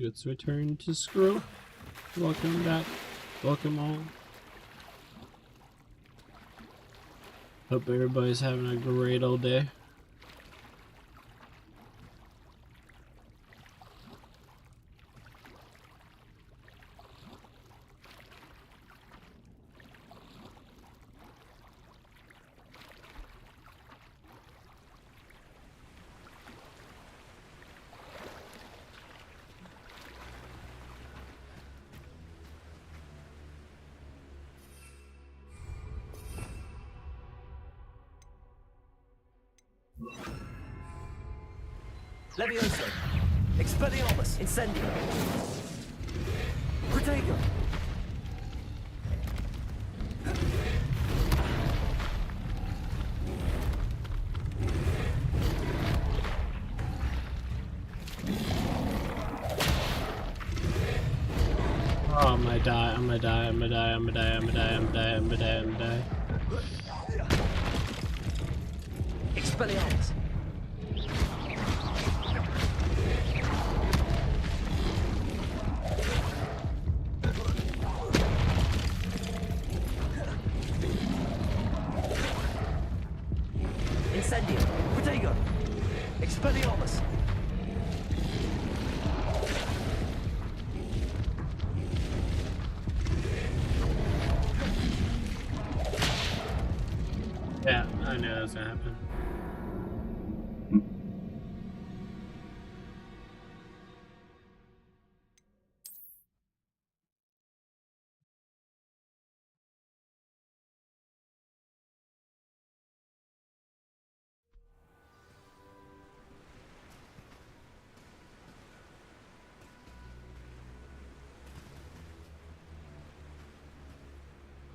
It's return to screw. Welcome back. Welcome all. Hope everybody's having a great old day. Levioso. Expelliarmus. Incendio. Protego. Oh, I'm gonna die, I'm gonna die, I'm gonna die, I'm gonna die, I'm gonna die, I'm gonna die, I'm gonna die, I'm gonna die. Expelliarmus. Incendio. Protego. Expelliarmus. Yeah, I knew that was gonna happen.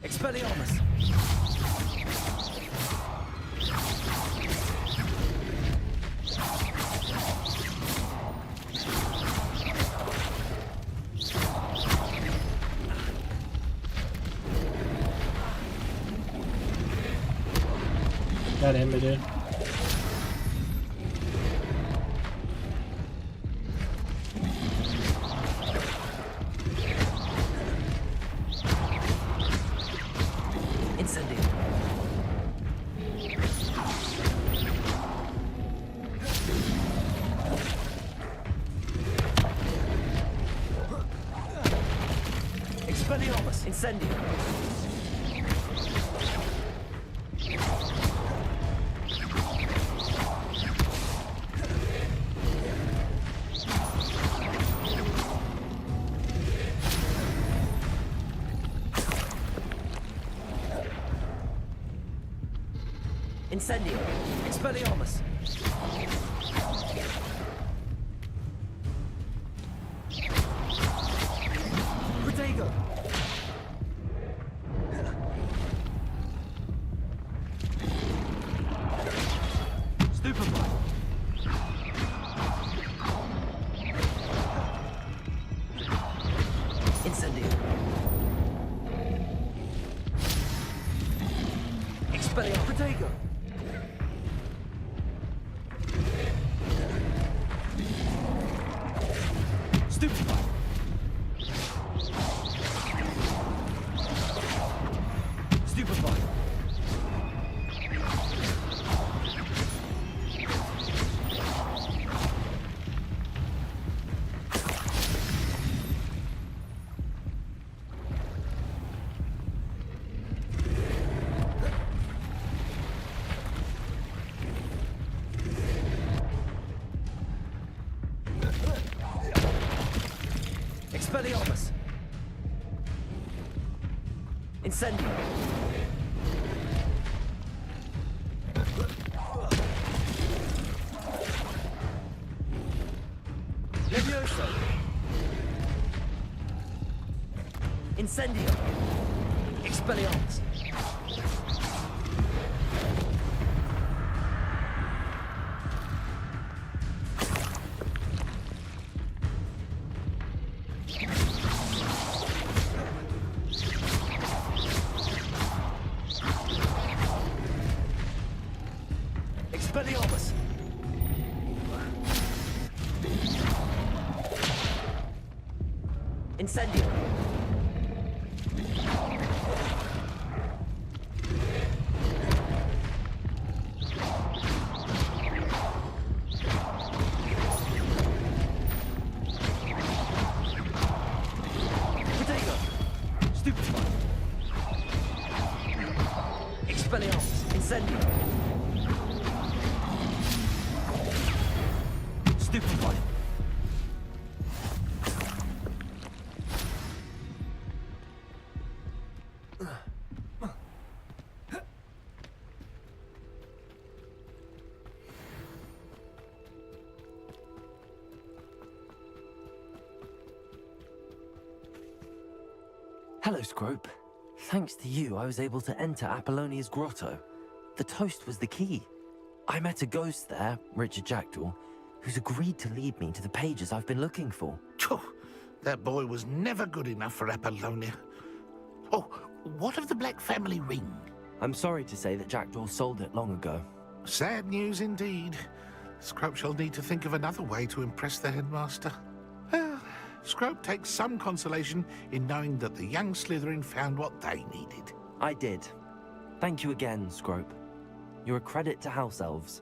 Expelliarmus. Got him, dude. Incendio. Expelliarmus. Incendio. Incendio. Expelliarmus. Protego. Stupefy. Incendio. Expelliarmus. Protego. Stupefy. Stupefy. Expelliarmus. Incendio. Levioso. Incendio. Expelliarmus. Expelliarmus. Incendio. Protego. Stupefy. Expelliarmus. Incendio. Stupefy. Hello, Scrope. Thanks to you, I was able to enter Apollonia's grotto. The toast was the key. I met a ghost there, Richard Jackdaw, who's agreed to lead me to the pages I've been looking for. Phew, that boy was never good enough for Apollonia. Oh, what of the Black family ring? I'm sorry to say that Jackdaw sold it long ago. Sad news indeed. Scrope shall need to think of another way to impress the headmaster. Well, Scrope takes some consolation in knowing that the young Slytherin found what they needed. I did. Thank you again, Scrope. You're a credit to House Elves.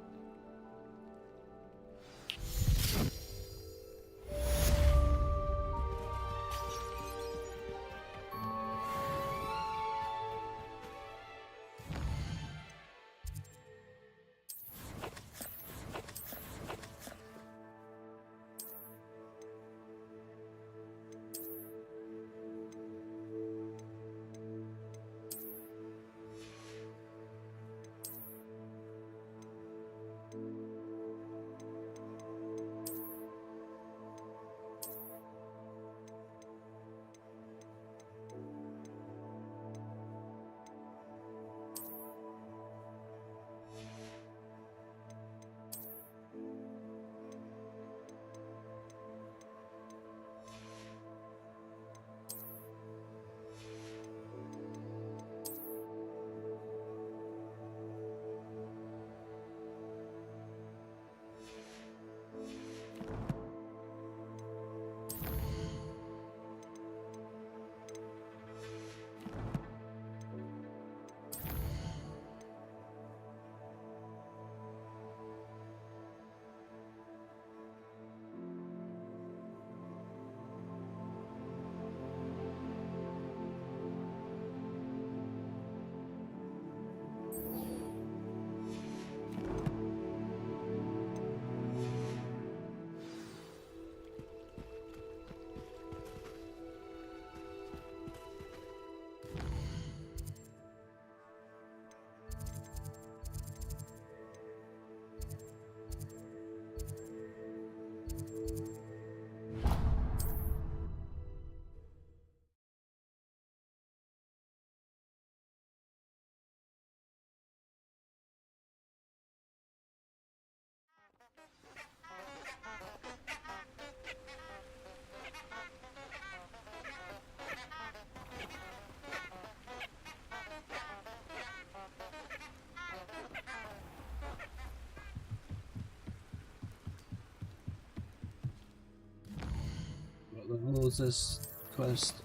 What level is this quest?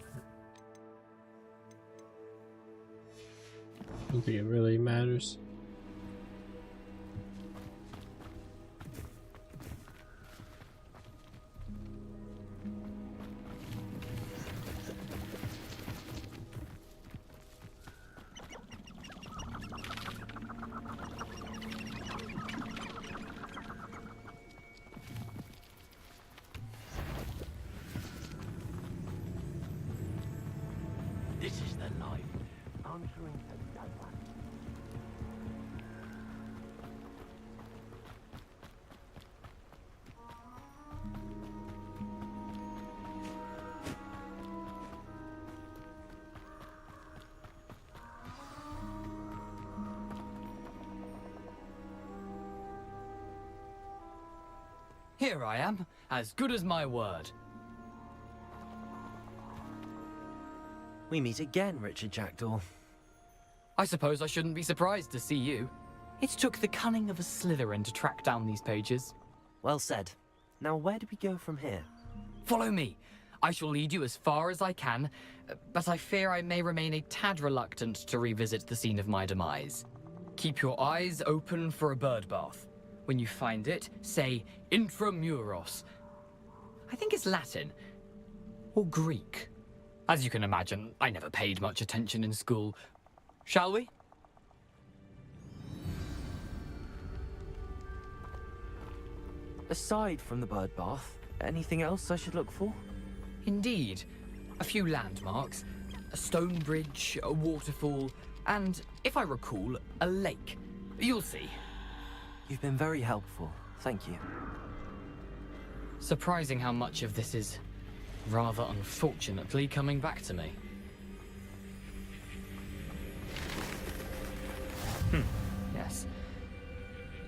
I don't think it really matters. This is the life. Answering to no one. Here I am, as good as my word. We meet again, Richard Jackdaw. I suppose I shouldn't be surprised to see you. It took the cunning of a Slytherin to track down these pages. Well said. Now where do we go from here? Follow me. I shall lead you as far as I can, but I fear I may remain a tad reluctant to revisit the scene of my demise. Keep your eyes open for a bird bath. When you find it, say intramuros. I think it's Latin. Or Greek. As you can imagine, I never paid much attention in school. Shall we? Aside from the bird bath, anything else I should look for? Indeed. A few landmarks, a stone bridge, a waterfall, and, if I recall, a lake. You'll see. You've been very helpful. Thank you. Surprising how much of this is, rather unfortunately, coming back to me. Yes.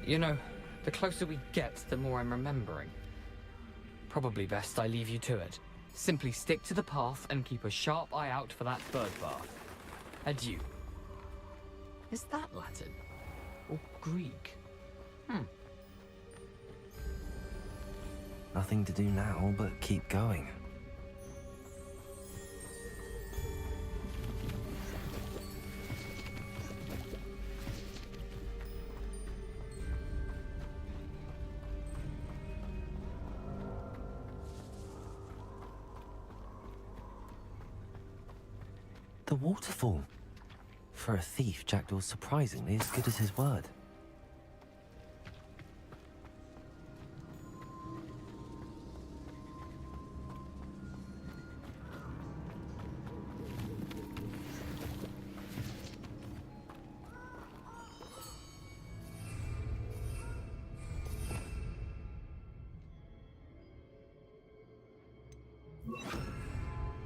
You know, the closer we get, the more I'm remembering. Probably best I leave you to it. Simply stick to the path and keep a sharp eye out for that bird bath. Adieu. Is that Latin? Or Greek? Nothing to do now but keep going. The waterfall. For a thief, Jackdaw's surprisingly as good as his word.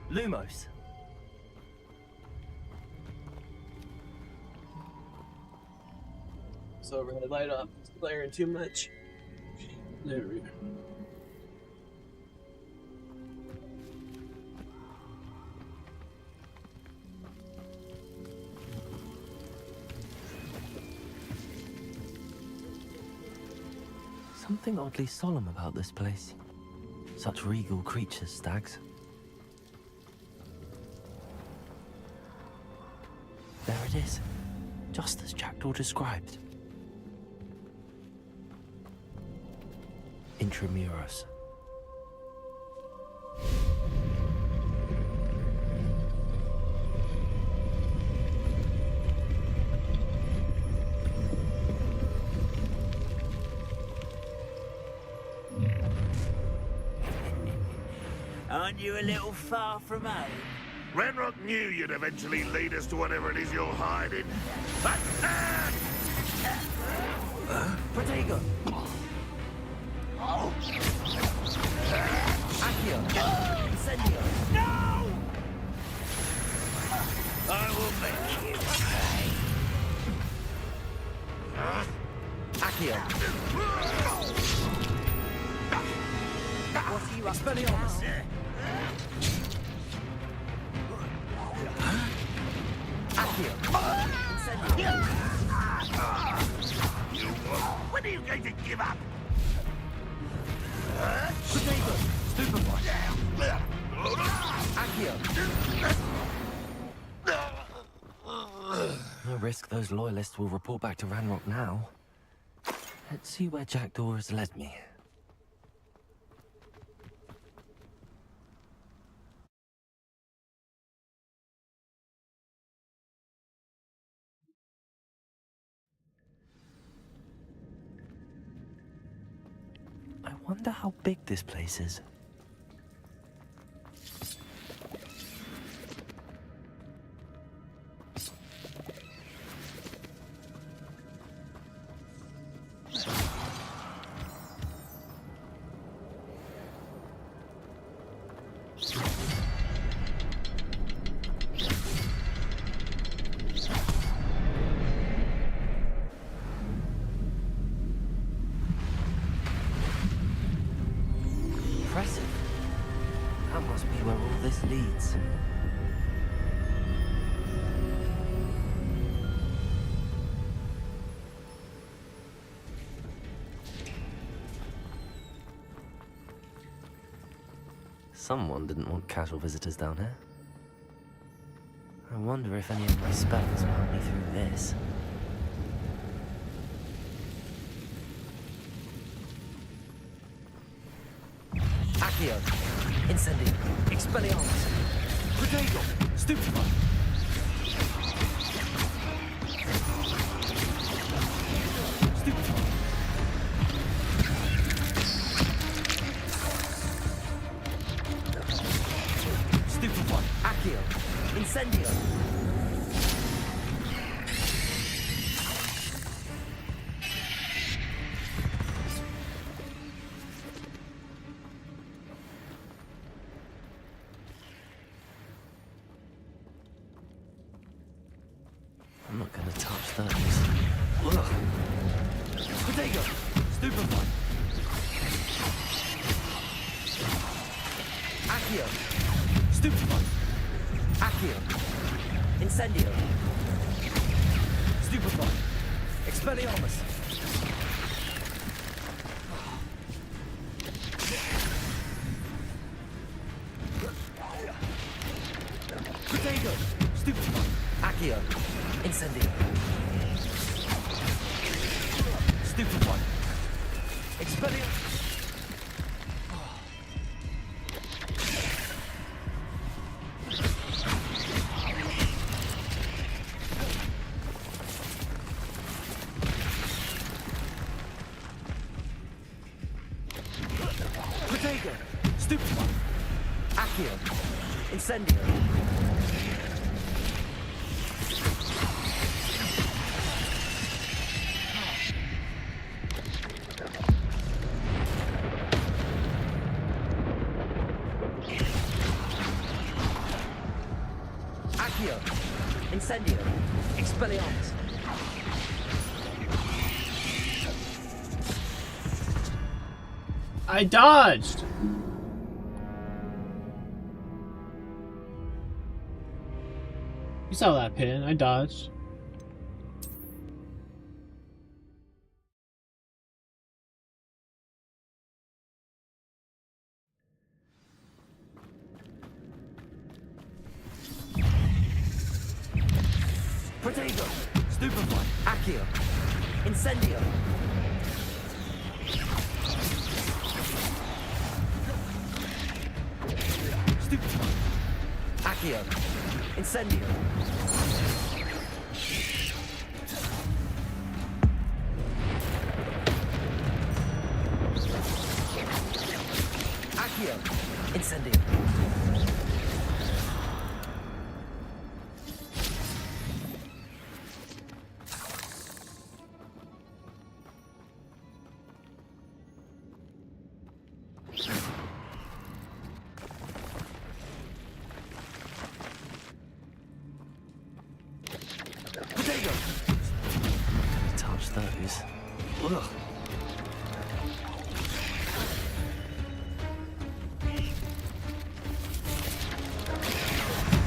Lumos. So red light up. It's glaring too much. There we go. Something oddly solemn about this place. Such regal creatures, stags. There it is, just as Jackdaw described. Intramuros. Aren't you a little far from home? Renrock knew you'd eventually lead us to whatever it is you're hiding. Protego! Accio! Incendio! No! I will make you pay. Accio! What are you up to now? Accio! When are you going to give up? Protego! Stupefy! Accio! No risk those loyalists will report back to Ranrock now. Let's see where Jackdaw has led me. I wonder how big this place is. Impressive. That must be where all this leads. Someone didn't want casual visitors down here. I wonder if any of my spells will help me through this. Accio, Incendio, Expelliarmus, Protego, Stupefy. Stupefy. Stupefy. Accio, Incendio. I'm not gonna touch those. Ugh. Protego! Stupefy! Accio! Stupefy! Accio! Incendio! Stupefy! Expelliarmus! Protego! Stupefy! Accio! Incendio! Stupefy! Expelliarmus! Protego! Stupefy! Accio! Incendio! Accio! Incendio! Expelliarmus! I dodged! You saw that pin. I dodged. Protego! Stupefy! Accio! Incendio! Stupefy! Accio! Incendio! Accio! Incendio! Protego! Touch those. Ugh.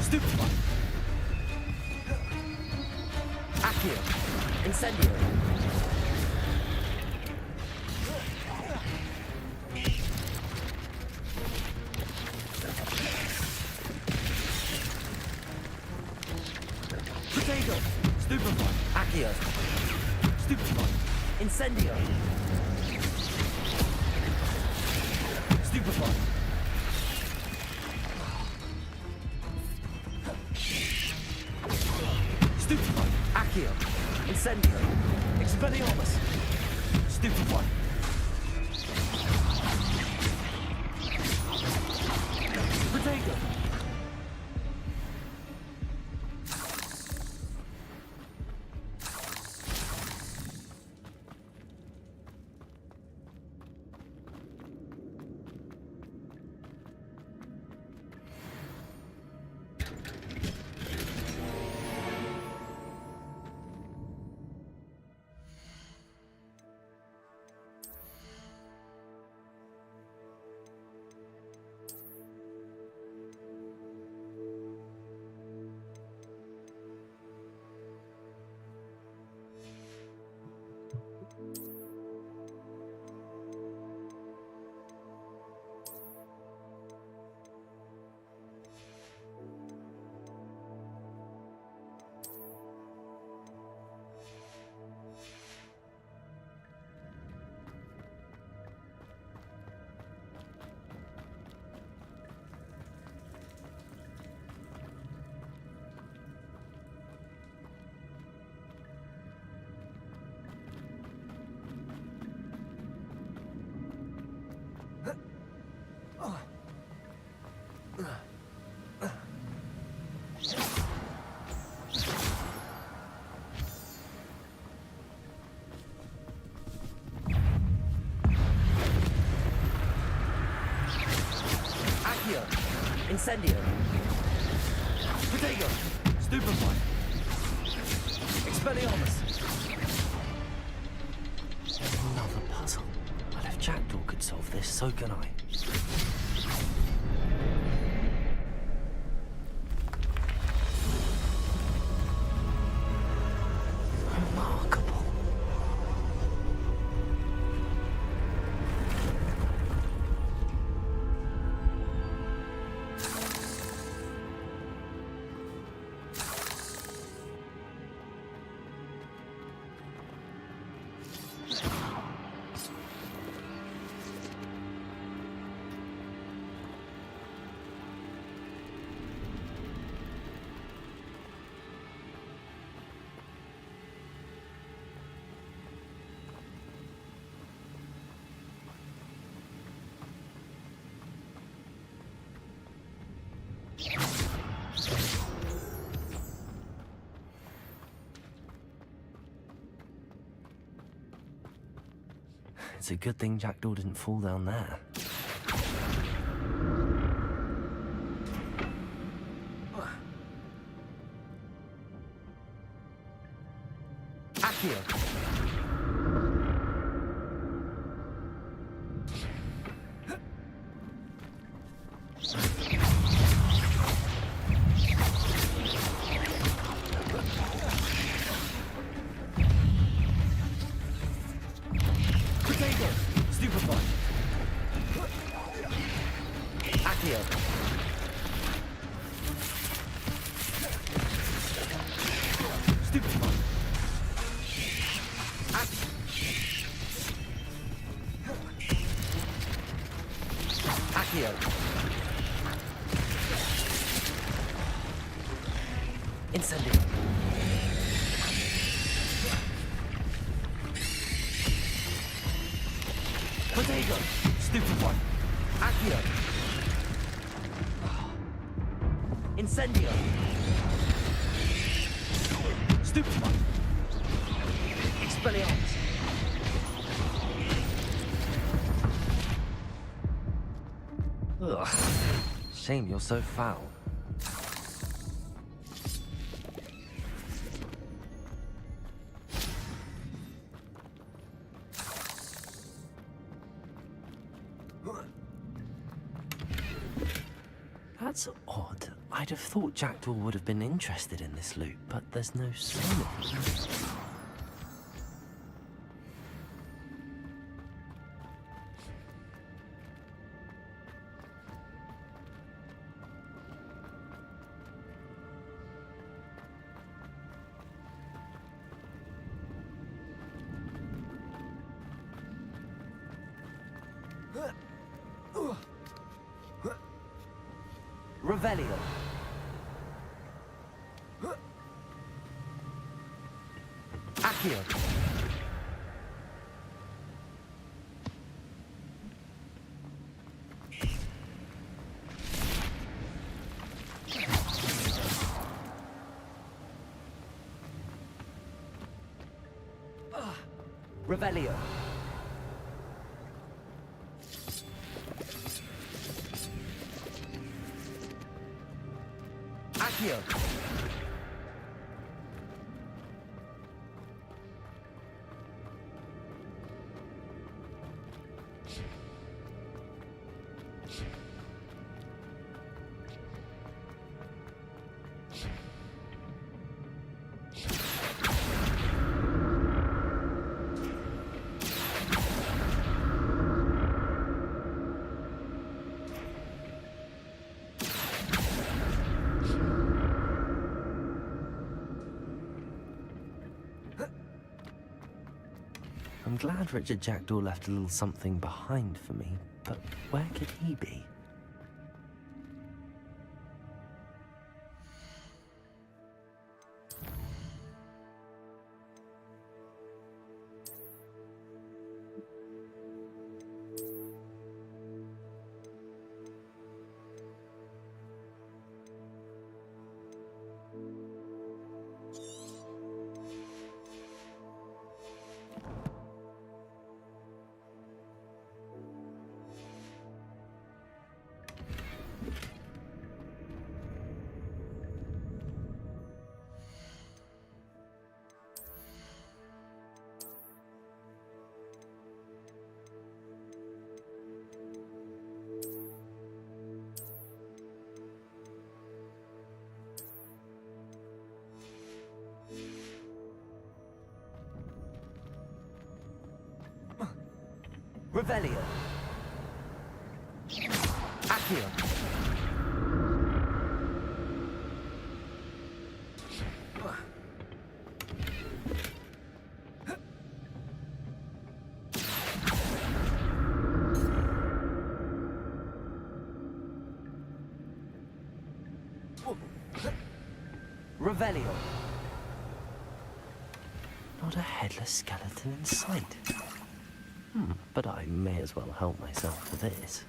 Stupefy! Accio! Incendio! Protego! Stupefy! Accio! Stupefy! Incendio! Stupefy! Stupefy! Accio! Incendio! Expelliarmus! Stupefy! Protego! Incendio! Protego! Stupefy! Expelliarmus! Another puzzle. Well, if Jackdaw could solve this, so can I. Remarkable. It's a good thing Jackdaw didn't fall down there. Accio! Stupefy! Accio! Stupefy! Accio! Incendio! Protego! Stupefy! Accio! Incendio! Stupefy! Expelliarmus! Ugh. Shame you're so foul. That's odd. I'd have thought Jackdaw would have been interested in this loot, but there's no sign of it. Revelio. Accio. Revelio. Accio. I'm glad Richard Jackdaw left a little something behind for me, but where could he be? Revelio. Accio. Revelio. Not a headless skeleton in sight. But I may as well help myself to this.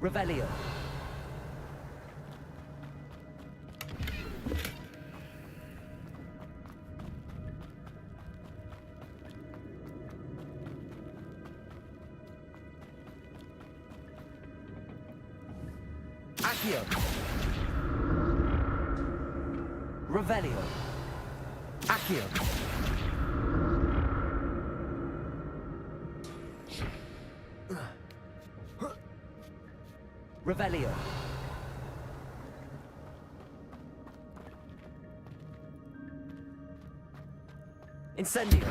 Revelio. Accio. Revelio. Accio. Revelio. Incendio.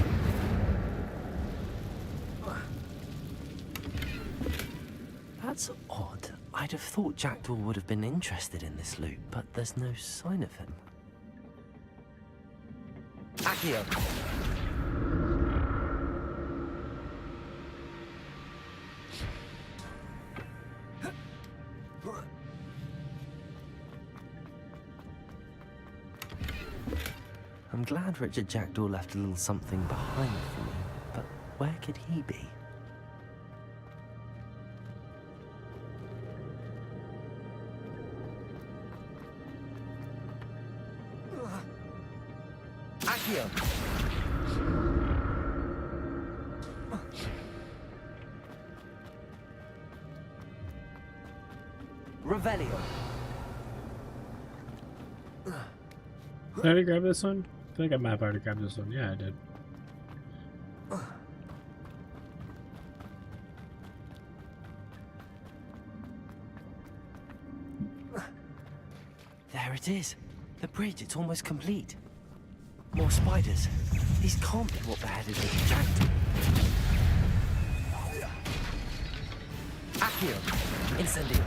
That's odd. I'd have thought Jackdaw would have been interested in this loot, but there's no sign of him. Accio. I'm glad Richard Jackdaw left a little something behind for me, but where could he be? Accio! Revelio! Did I grab this one? I think I might have already grabbed this one. Yeah, I did. There it is. The bridge, it's almost complete. More spiders. These can't be what beheaded Richard Jackdaw. Accio! Incendio!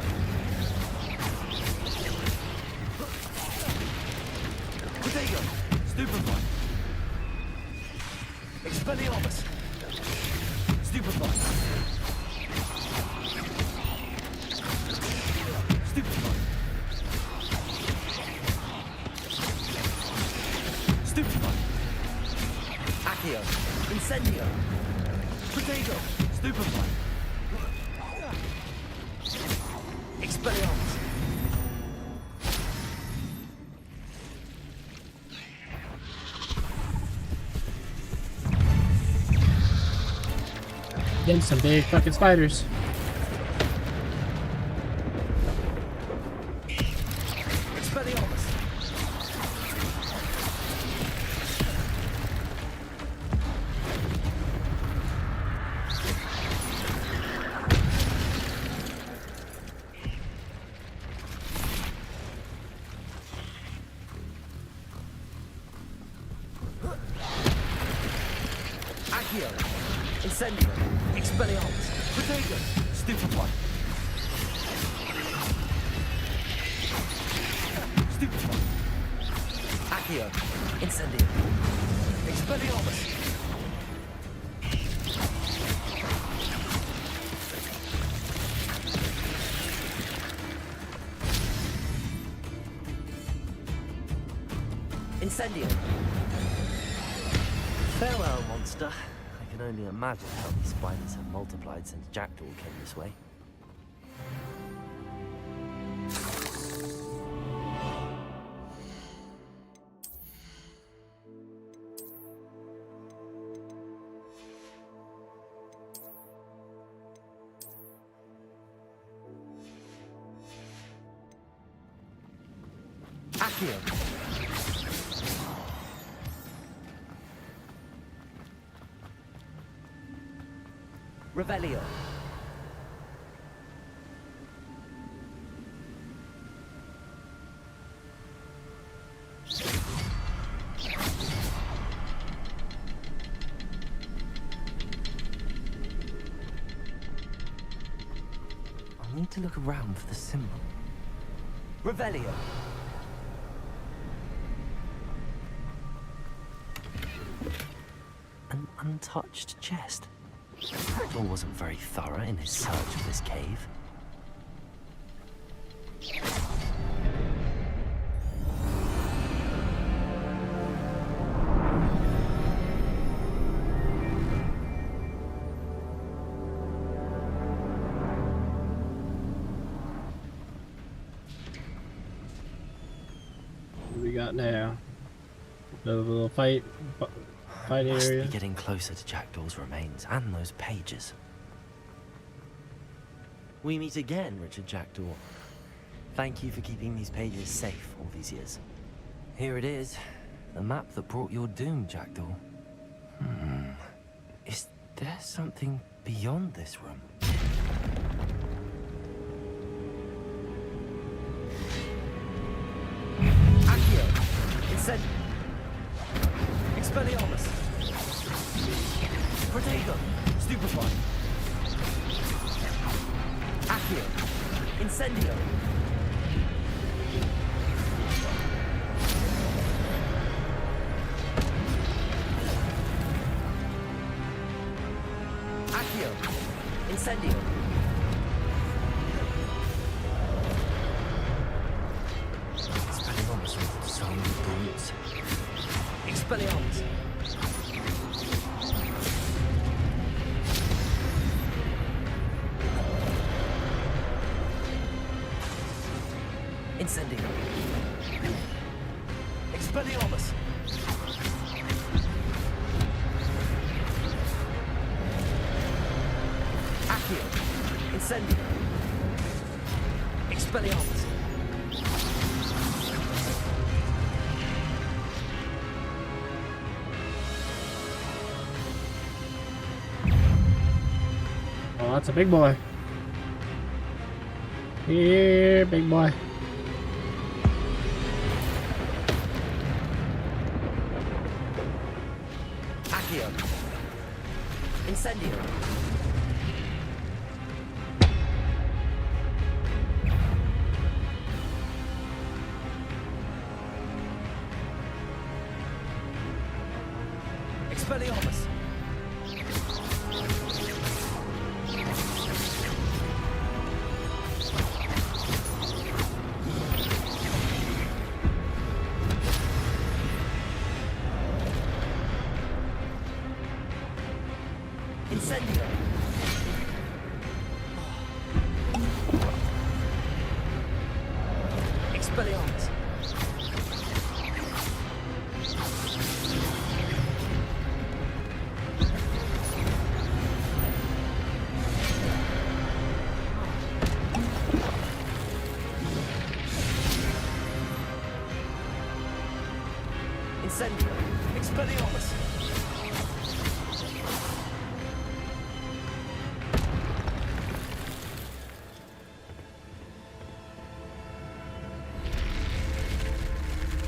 Protego! Stupefy! Expelliarmus! Stupefy! Stupefy! Stupefy! Accio! Incendio! Protego! Stupefy! Expelliarmus! Against some big fucking spiders. Expelliarmus! Accio! Incendio! Expelliarmus! Protego! Stupefy! Stupefy. Accio. Incendio. Expelliarmus. Incendio. Farewell, monster. I can only imagine how these spiders have multiplied since Jackdaw came this way. Accio. Revelio. I'll need to look around for the symbol. Revelio. An untouched chest. Jackdaw wasn't very thorough in his search of this cave. What do we got now? Another little fight Must area. be getting closer to Jackdaw's remains and those pages. We meet again, Richard Jackdaw. Thank you for keeping these pages safe all these years. Here it is, the map that brought your doom, Jackdaw. Is there something beyond this room? Accio! Incend... Expelliarmus! Protego! Stupefy! Accio! Incendio! Accio! Incendio! Expelliarmus with some brutes. Expelliarmus! Incendio! Expelliarmus! Accio! Incendio! Expelliarmus! Oh, that's a big boy. Here, big boy. Accio! Incendio! Expelliarmus! Incendio! Expelliarmus! Incendio! Expelliarmus!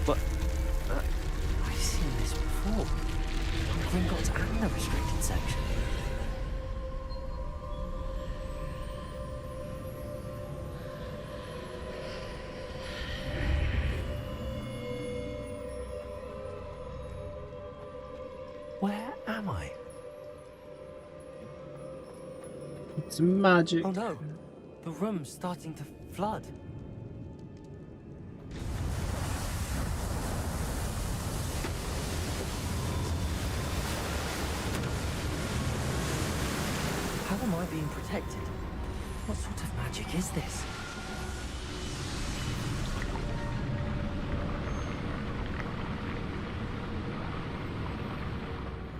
But I've seen this before. Gringotts and the restricted section. Where am I? It's magic. Oh no, the room's starting to flood. How am I being protected? What sort of magic is this?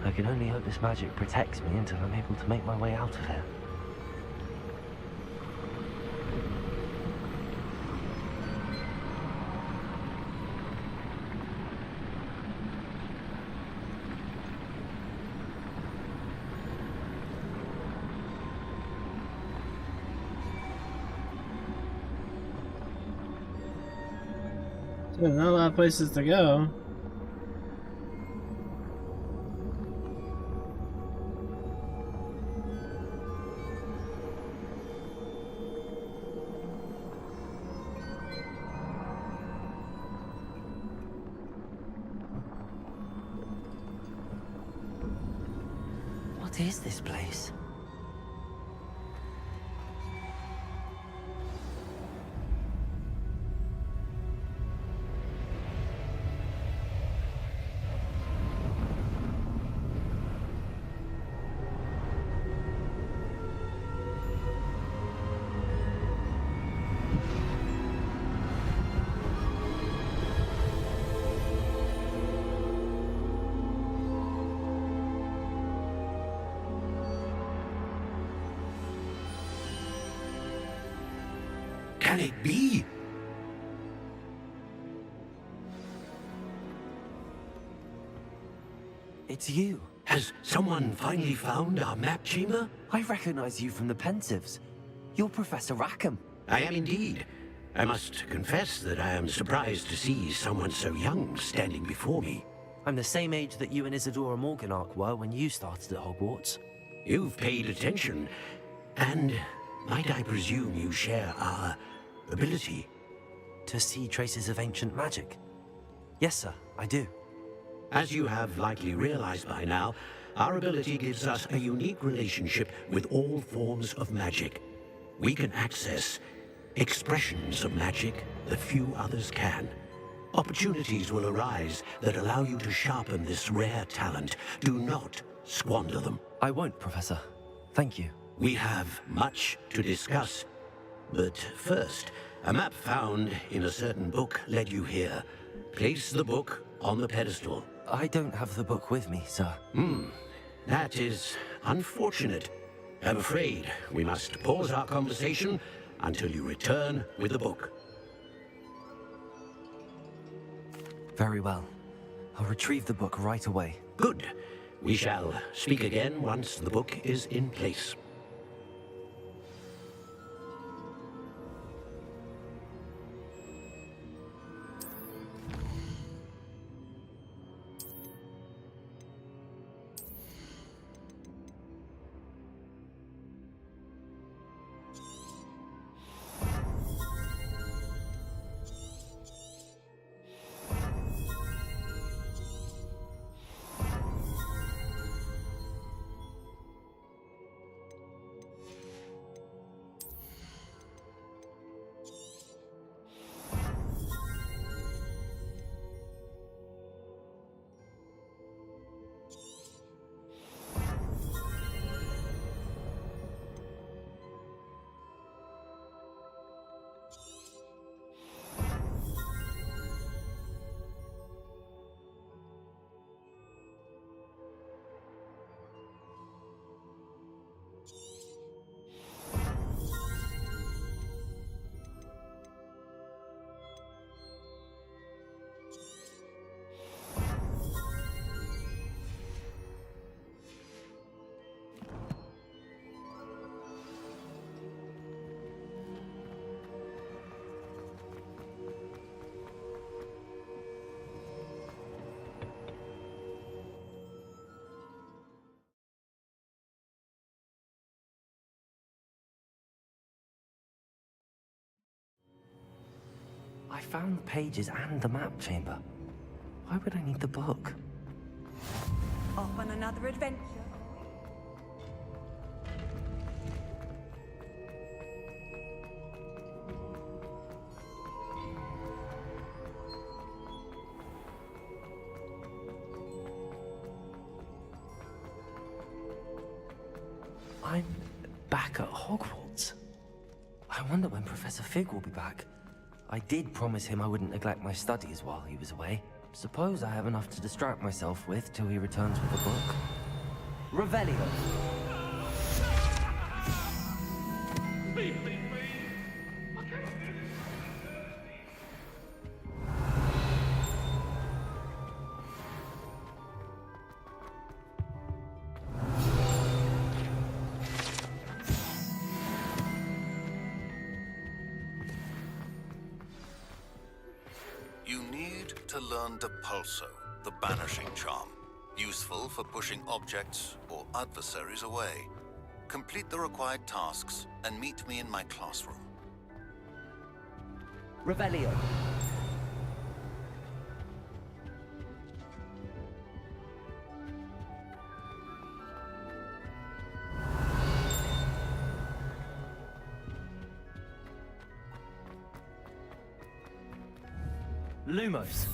I can only hope this magic protects me until I'm able to make my way out of here. There's not a lot of places to go. What is this place? Can it be? It's you. Has someone finally found our map chamber? I recognize you from the Pensives. You're Professor Rackham. I am indeed. I must confess that I am surprised to see someone so young standing before me. I'm the same age that you and Isadora Morganach were when you started at Hogwarts. You've paid attention, and might I presume you share our ability? To see traces of ancient magic? Yes, sir, I do. As you have likely realized by now, our ability gives us a unique relationship with all forms of magic. We can access expressions of magic that few others can. Opportunities will arise that allow you to sharpen this rare talent. Do not squander them. I won't, Professor. Thank you. We have much to discuss. But first, a map found in a certain book led you here. Place the book on the pedestal. I don't have the book with me, sir. That is unfortunate. I'm afraid we must pause our conversation until you return with the book. Very well. I'll retrieve the book right away. Good. We shall speak again once the book is in place. I found the pages and the map chamber. Why would I need the book? Off on another adventure. I'm back at Hogwarts. I wonder when Professor Fig will be back. I did promise him I wouldn't neglect my studies while he was away. Suppose I have enough to distract myself with till he returns with a book. Revelio. You need to learn Depulso, the banishing charm. Useful for pushing objects or adversaries away. Complete the required tasks and meet me in my classroom. Revelio. Lumos.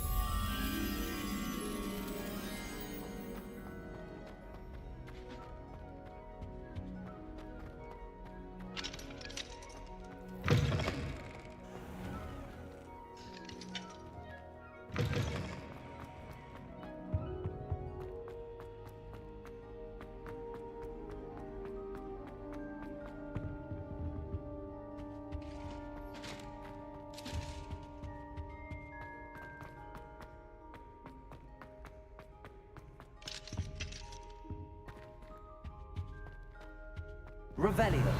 Revelio.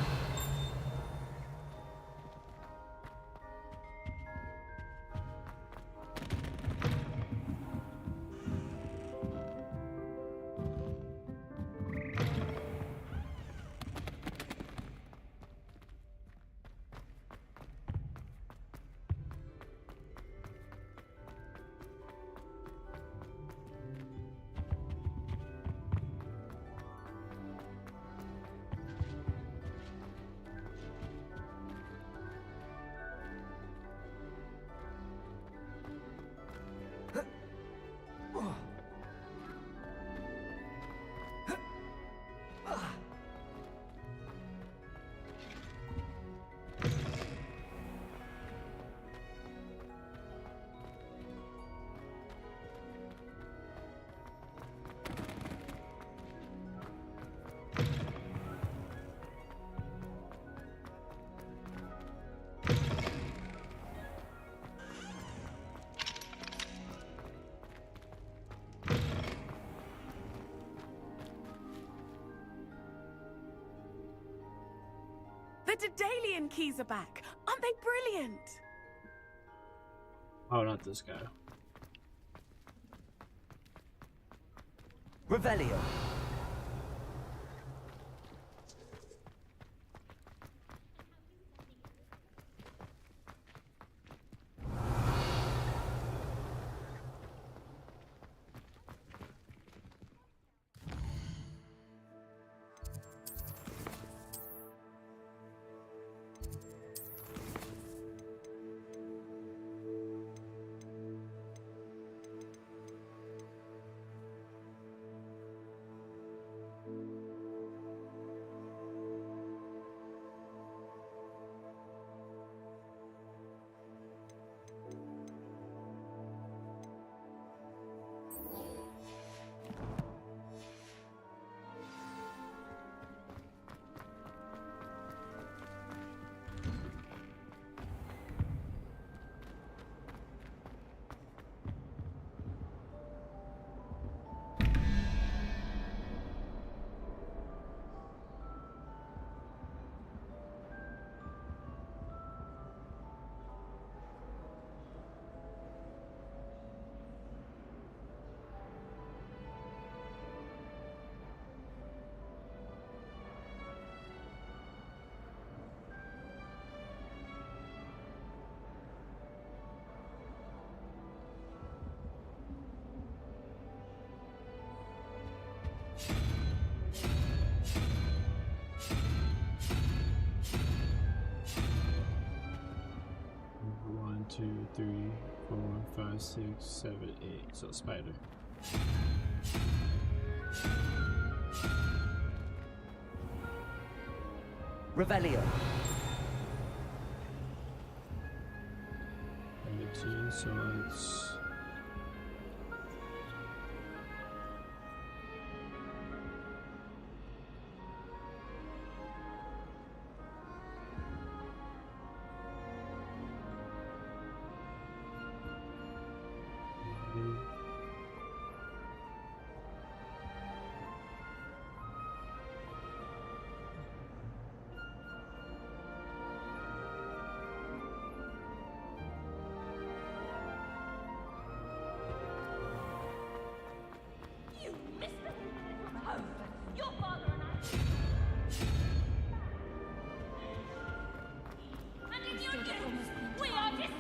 The Daedalian keys are back. Aren't they brilliant? Oh, not this guy. Revelio. 2, 3, 4, 5, 6, 7, 8. So spider. Revelio. 18, so it's... You missed it! Home! Your father and I... And in your youth, we are disgraced!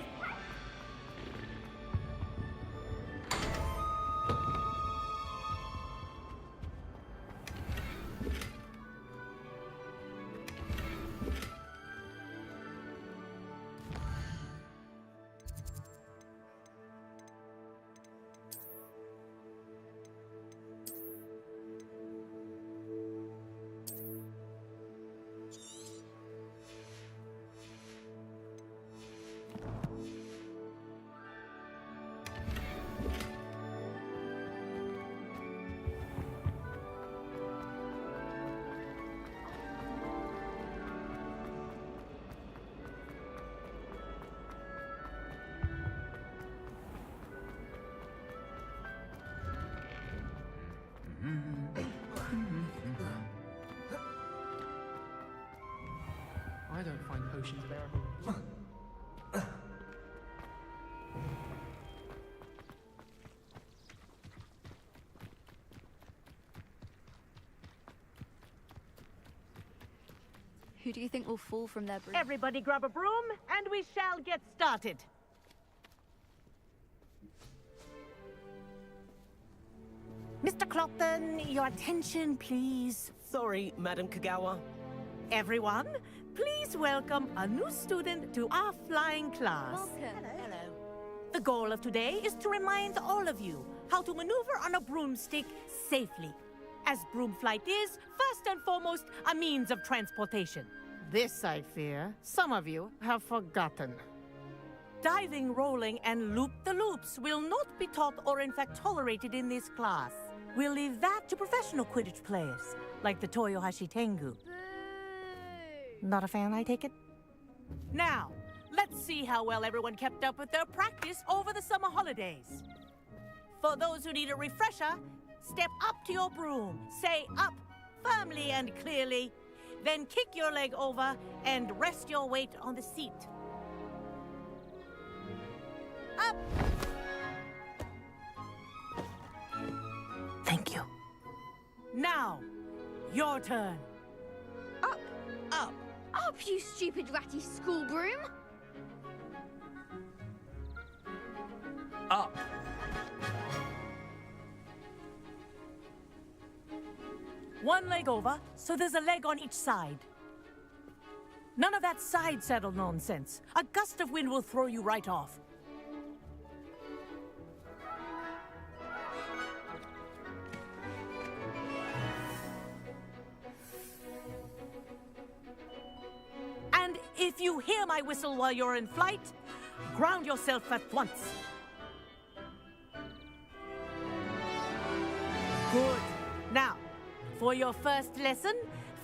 I don't find potions bearable. Who do you think will fall from their broom? Everybody grab a broom, and we shall get started. Mr. Clopton, your attention, please. Sorry, Madam Kagawa. Everyone, please welcome a new student to our flying class. Welcome. Hello. The goal of today is to remind all of you how to maneuver on a broomstick safely, as broom flight is, first and foremost, a means of transportation. This, I fear, some of you have forgotten. Diving, rolling, and loop-the-loops will not be taught or in fact tolerated in this class. We'll leave that to professional Quidditch players, like the Toyohashi Tengu. Not a fan, I take it? Now, let's see how well everyone kept up with their practice over the summer holidays. For those who need a refresher, step up to your broom, say up firmly and clearly, then kick your leg over and rest your weight on the seat. Up! Thank you. Now, your turn. Up! Up! Up, you stupid ratty school broom! Up. One leg over, so there's a leg on each side. None of that side saddle nonsense. A gust of wind will throw you right off. And if you hear my whistle while you're in flight, ground yourself at once. Good. Now, for your first lesson,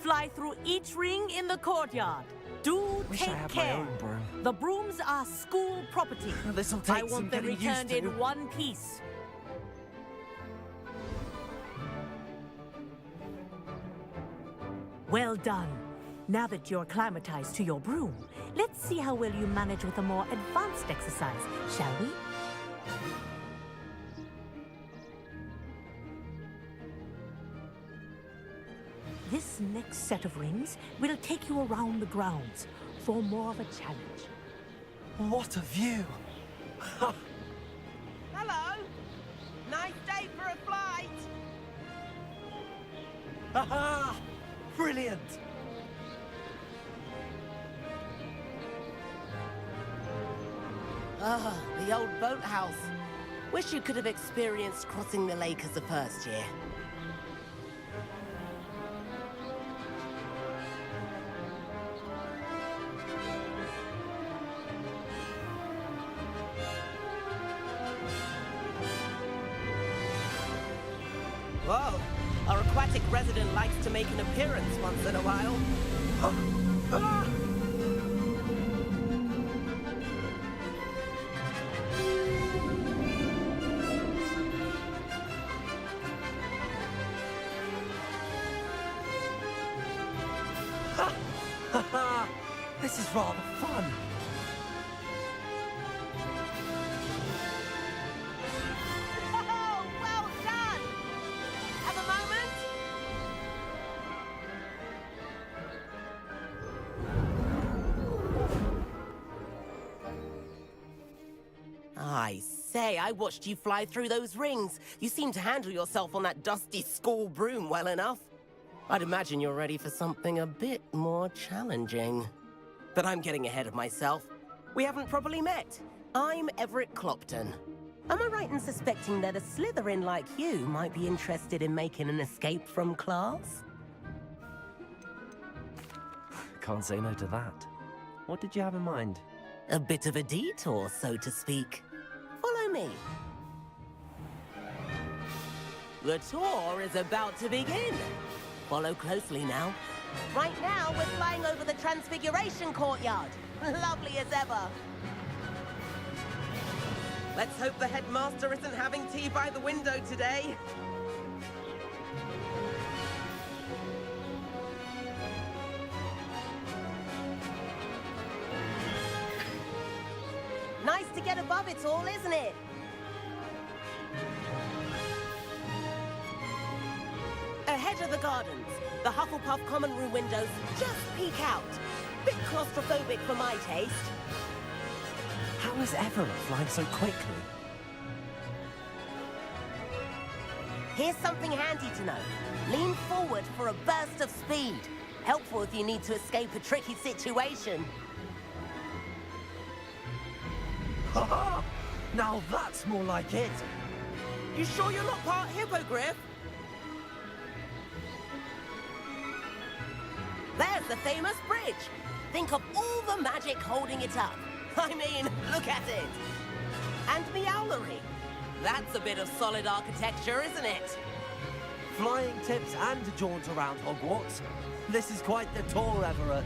fly through each ring in the courtyard. Do Wish I take had care. my own broom. The brooms are school property. This'll take I some want them getting returned used to. in one piece. Well done. Now that you're acclimatized to your broom, let's see how well you manage with a more advanced exercise, shall we? This next set of rings will take you around the grounds for more of a challenge. What a view! Hello! Nice day for a flight! Haha! Brilliant! Ah, the old boathouse. Wish you could have experienced crossing the lake as a first year. Whoa, our aquatic resident likes to make an appearance once in a while. This is rather fun. Oh, well done! Have a moment? I say, I watched you fly through those rings. You seem to handle yourself on that dusty school broom well enough. I'd imagine you're ready for something a bit more challenging. But I'm getting ahead of myself. We haven't properly met. I'm Everett Clopton. Am I right in suspecting that a Slytherin like you might be interested in making an escape from class? Can't say no to that. What did you have in mind? A bit of a detour, so to speak. Follow me. The tour is about to begin. Follow closely now. Right now, we're flying over the Transfiguration Courtyard. Lovely as ever. Let's hope the headmaster isn't having tea by the window today. Nice to get above it all, isn't it? Ahead of the gardens, the Hufflepuff common room windows just peek out. Bit claustrophobic for my taste. How is Everett flying so quickly? Here's something handy to know. Lean forward for a burst of speed. Helpful if you need to escape a tricky situation. Ha! Now that's more like it. You sure you're not part hippogriff? There's the famous bridge. Think of all the magic holding it up. I mean, look at it. And the owlery. That's a bit of solid architecture, isn't it? Flying tips and a jaunt around Hogwarts. This is quite the tour, Everett.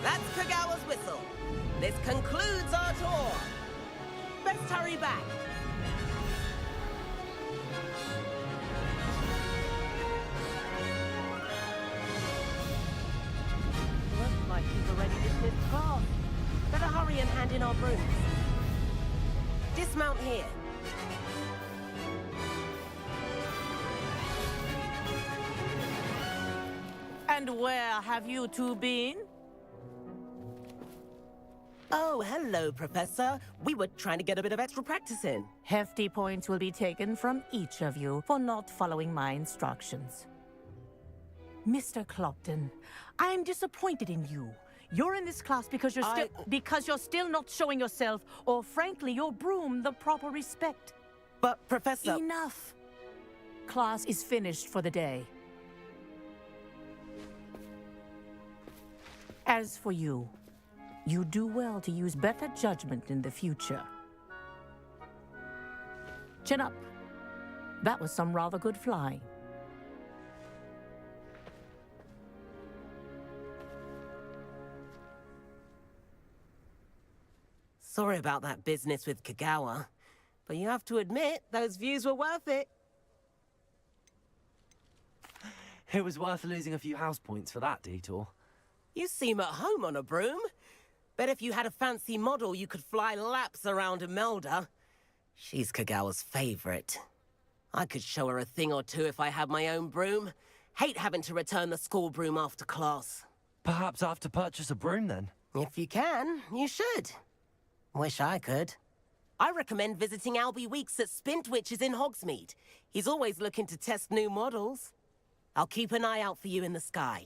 That's Kagawa's whistle. This concludes our tour. Best hurry back. Looks like you've already dismissed class. Better hurry and hand in our brooms. Dismount here. And where have you two been? Oh, hello, Professor. We were trying to get a bit of extra practice in. Hefty points will be taken from each of you for not following my instructions. Mr. Clopton, I am disappointed in you. You're in this class because you're still not showing yourself, or frankly, your broom the proper respect. But, Professor... Enough. Class is finished for the day. As for you, you do well to use better judgment in the future. Chin up. That was some rather good flying. Sorry about that business with Kagawa, but you have to admit, those views were worth it. It was worth losing a few house points for that detour. You seem at home on a broom. Bet if you had a fancy model, you could fly laps around Imelda. She's Kagawa's favorite. I could show her a thing or two if I had my own broom. Hate having to return the school broom after class. Perhaps I have to purchase a broom then? If you can, you should. Wish I could. I recommend visiting Albie Weeks at Spintwitches in Hogsmeade. He's always looking to test new models. I'll keep an eye out for you in the sky.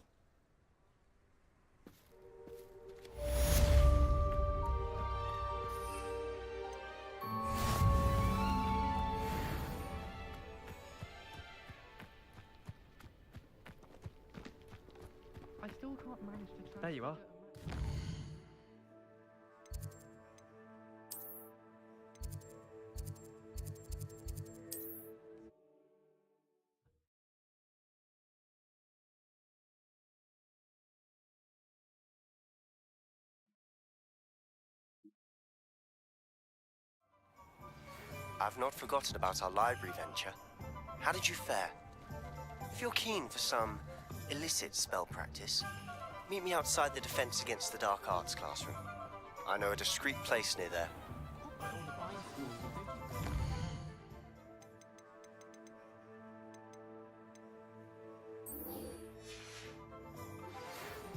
I still can't manage to. There you are. I've not forgotten about our library venture. How did you fare? If you're keen for some illicit spell practice, meet me outside the Defense Against the Dark Arts classroom. I know a discreet place near there.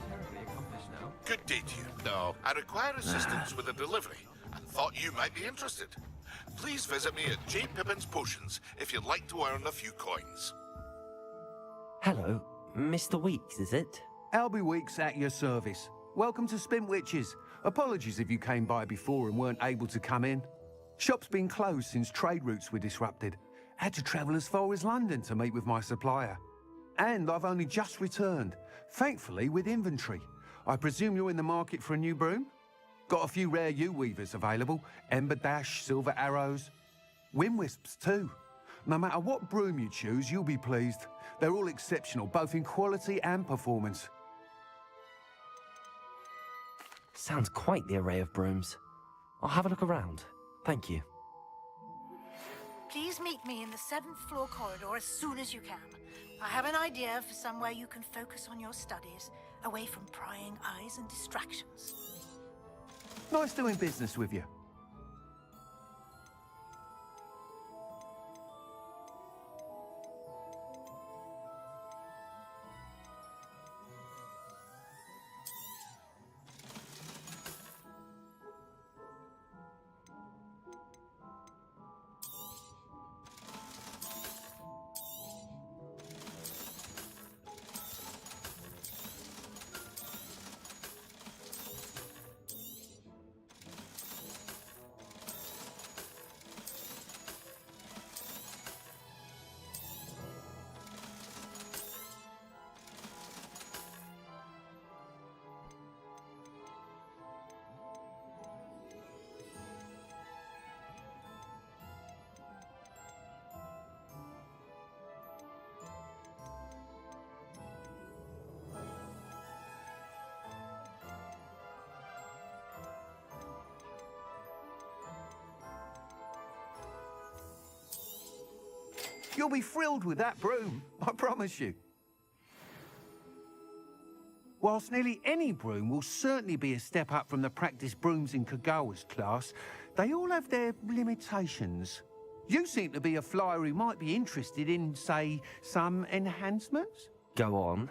Terribly accomplished now. Good day to you. No, I require assistance with a delivery and thought you might be interested. Please visit me at J. Pippin's Potions if you'd like to earn a few coins. Hello, Mr. Weeks, is it? Albie Weeks at your service. Welcome to Spint Witches. Apologies if you came by before and weren't able to come in. Shop's been closed since trade routes were disrupted. Had to travel as far as London to meet with my supplier. And I've only just returned, thankfully with inventory. I presume you're in the market for a new broom? Got a few rare yew-weavers available. Ember Dash, Silver Arrows. Wind-wisps too. No matter what broom you choose, you'll be pleased. They're all exceptional, both in quality and performance. Sounds quite the array of brooms. I'll have a look around. Thank you. Please meet me in the 7th floor corridor as soon as you can. I have an idea for somewhere you can focus on your studies, away from prying eyes and distractions. Nice doing business with you. You'll be thrilled with that broom, I promise you. Whilst nearly any broom will certainly be a step up from the practice brooms in Kagawa's class, they all have their limitations. You seem to be a flyer who might be interested in, say, some enhancements? Go on.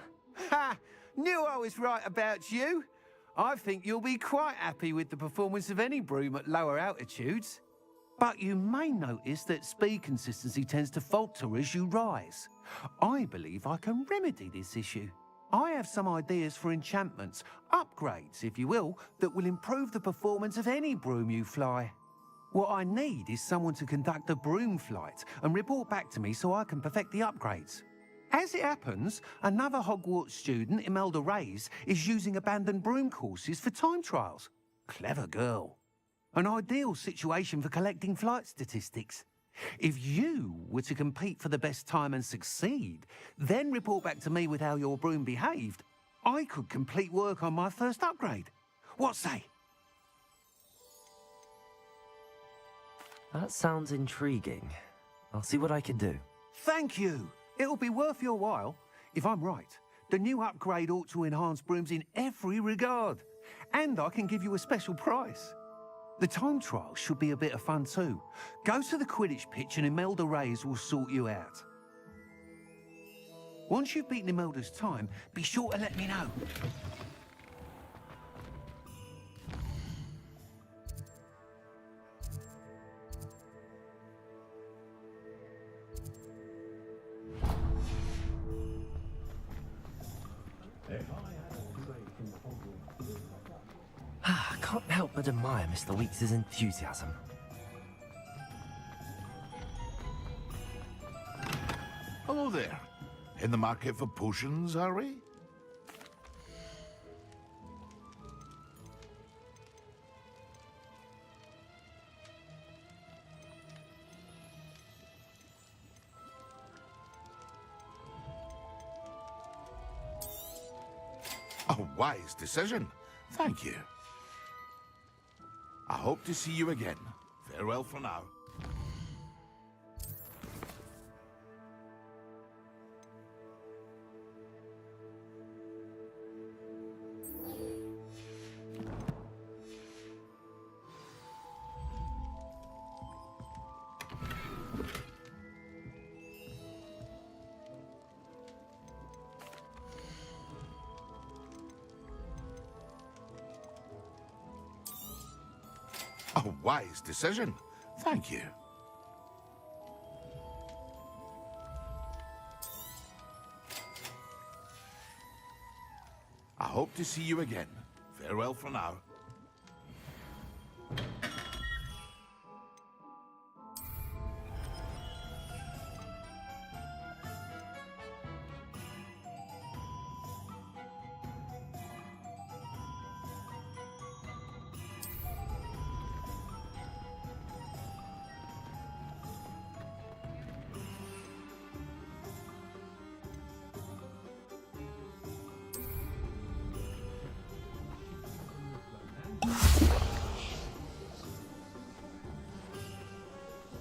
Ha! Knew I was right about you. I think you'll be quite happy with the performance of any broom at lower altitudes. But you may notice that speed consistency tends to falter as you rise. I believe I can remedy this issue. I have some ideas for enchantments, upgrades, if you will, that will improve the performance of any broom you fly. What I need is someone to conduct a broom flight and report back to me so I can perfect the upgrades. As it happens, another Hogwarts student, Imelda Reyes, is using abandoned broom courses for time trials. Clever girl. An ideal situation for collecting flight statistics. If you were to compete for the best time and succeed, then report back to me with how your broom behaved, I could complete work on my first upgrade. What say? That sounds intriguing. I'll see what I can do. Thank you. It'll be worth your while. If I'm right, the new upgrade ought to enhance brooms in every regard. And I can give you a special price. The time trial should be a bit of fun too. Go to the Quidditch pitch and Imelda Reyes will sort you out. Once you've beaten Imelda's time, be sure to let me know. can't help but admire Mr. Weeks' enthusiasm. Hello there. In the market for potions, are we? A wise decision. Thank you. I hope to see you again. Farewell for now. A wise decision. Thank you. I hope to see you again. Farewell for now.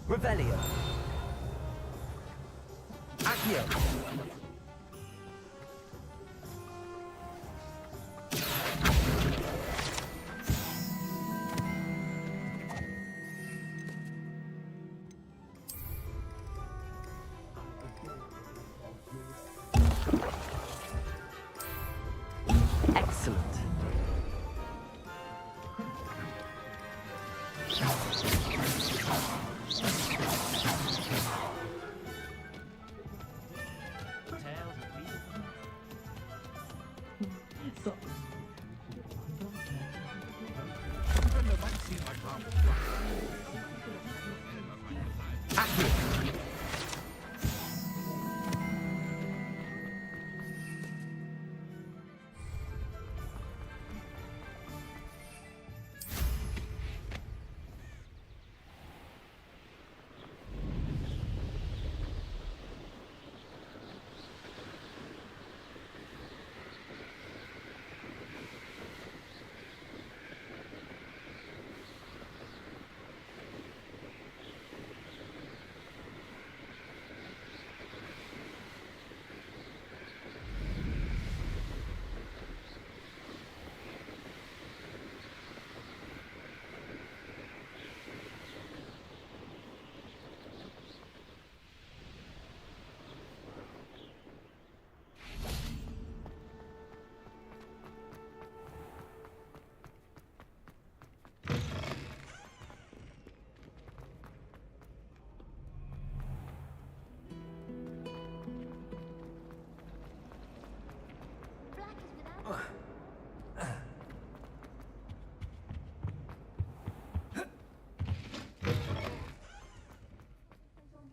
Revelio. Accio. Excellent.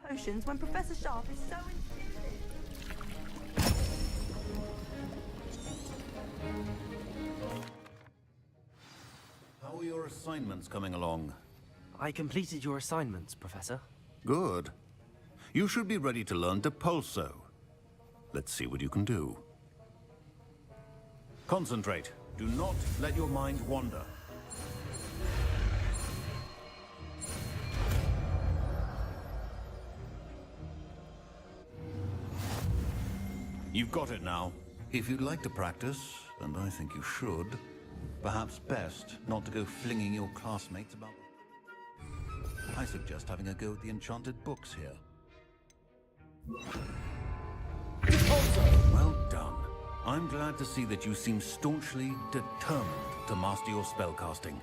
Potions when Professor Sharp is so insistent. How are your assignments coming along? I completed your assignments, Professor. Good. You should be ready to learn Depulso. Let's see what you can do. Concentrate. Do not let your mind wander. You've got it now. If you'd like to practice, and I think you should, perhaps best not to go flinging your classmates about. I suggest having a go at the enchanted books here. Well done. I'm glad to see that you seem staunchly determined to master your spellcasting.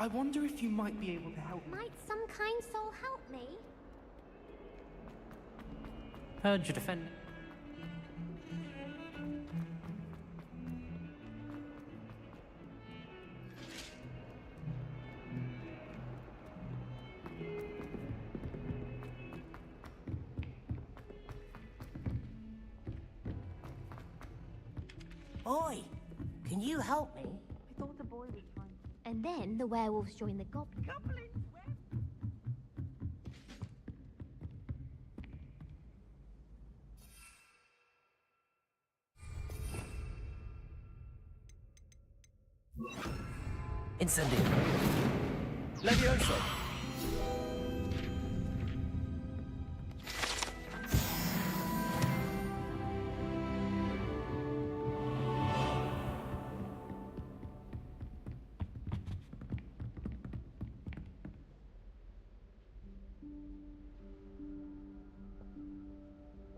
I wonder if you might be able to help me. Might some kind soul help me? Heard you defend. Oi, can you help me? I thought the boy was trying. And then the werewolves join the goblins. Incendio. Levioso.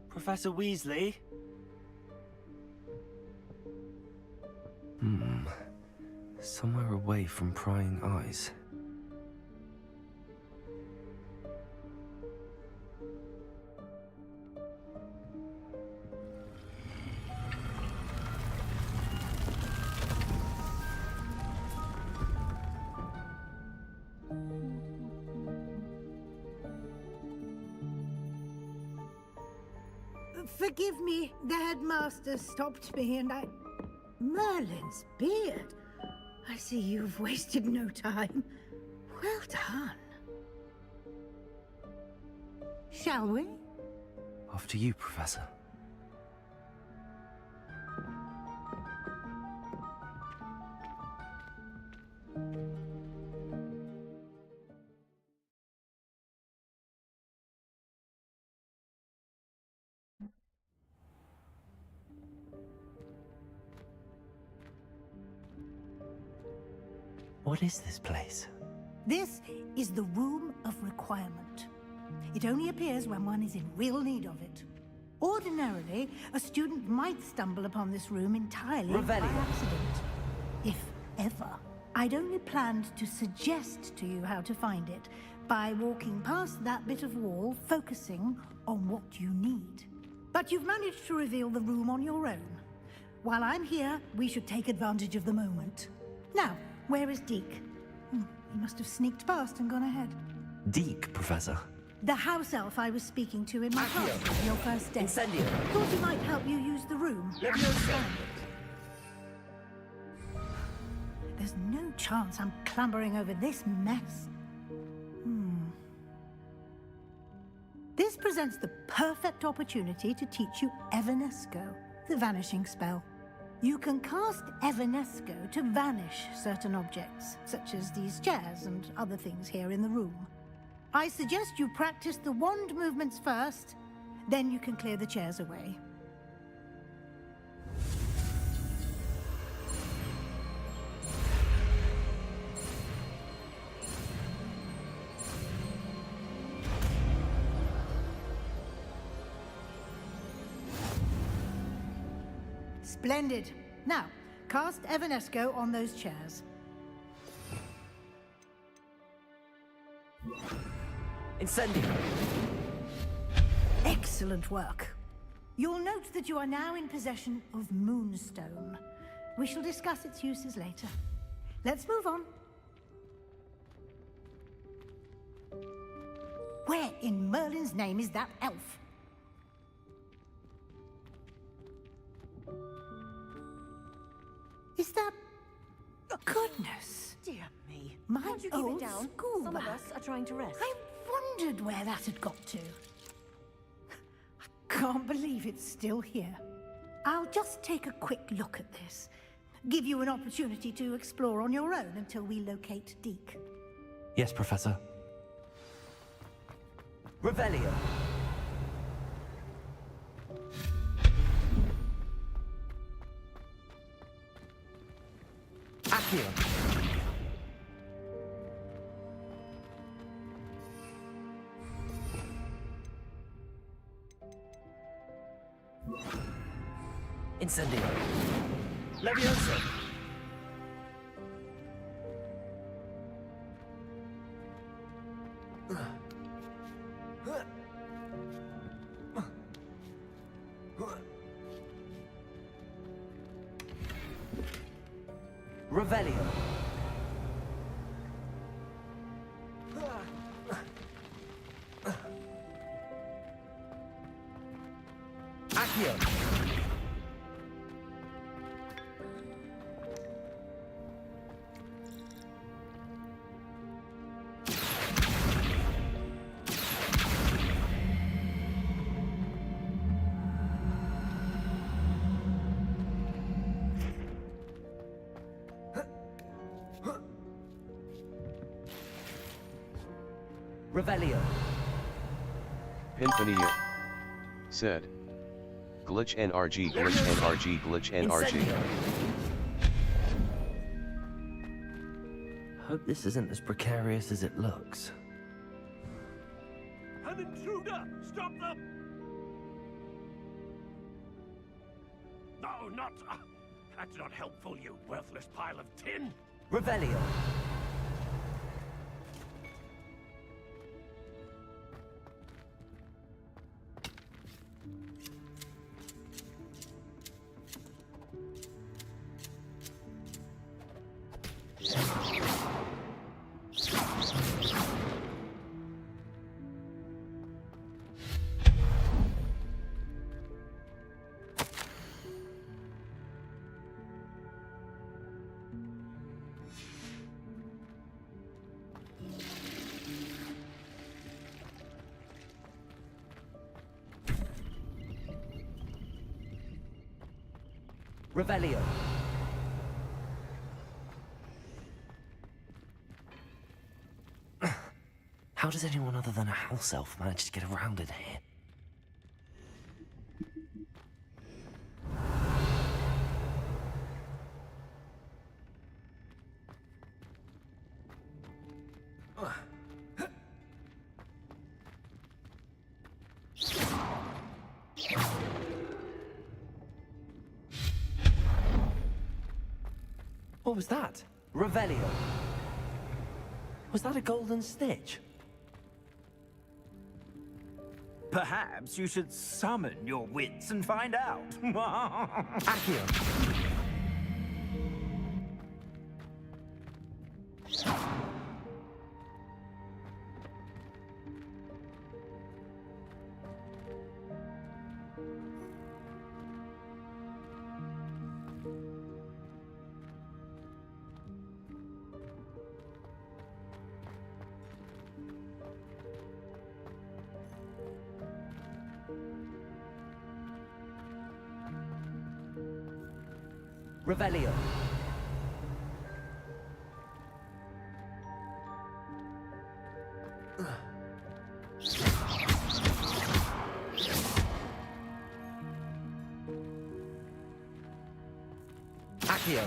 Professor Weasley? Somewhere away from prying eyes. Forgive me, the headmaster stopped me and I... Merlin's beard. I see you've wasted no time. Well done. Shall we? After you, Professor. What is this place? This is the Room of Requirement. It only appears when one is in real need of it. Ordinarily, a student might stumble upon this room entirely by accident. If ever. I'd only planned to suggest to you how to find it by walking past that bit of wall, focusing on what you need. But you've managed to reveal the room on your own. While I'm here, we should take advantage of the moment. Now, where is Deke? He must have sneaked past and gone ahead. Deke, Professor. The house elf I was speaking to in my class on your first day. Incendio. Thought he might help you use the room. There's no chance I'm clambering over this mess. This presents the perfect opportunity to teach you Evanesco, the vanishing spell. You can cast Evanesco to vanish certain objects, such as these chairs and other things here in the room. I suggest you practice the wand movements first, then you can clear the chairs away. Splendid. Now, cast Evanesco on those chairs. Incendio. Excellent work. You'll note that you are now in possession of Moonstone. We shall discuss its uses later. Let's move on. Where in Merlin's name is that elf? Is that... Goodness! Dear me. My Can't you keep old it down? school Some of bag. us are trying to rest. I wondered where that had got to. I can't believe it's still here. I'll just take a quick look at this. Give you an opportunity to explore on your own until we locate Deke. Yes, Professor. Revelio. Accio. Incendio. Levioso. Revelio. Accio. Revelio. Pinfania. Said. Glitch NRG, glitch NRG, glitch NRG. Hope this isn't as precarious as it looks. An intruder! Stop them! No, not... that's not helpful, you worthless pile of tin! Revelio. Revelio. How does anyone other than a house elf manage to get around in here? What was that? Revelio. Was that a golden stitch? Perhaps you should summon your wits and find out. Accio. Revelio. Accio.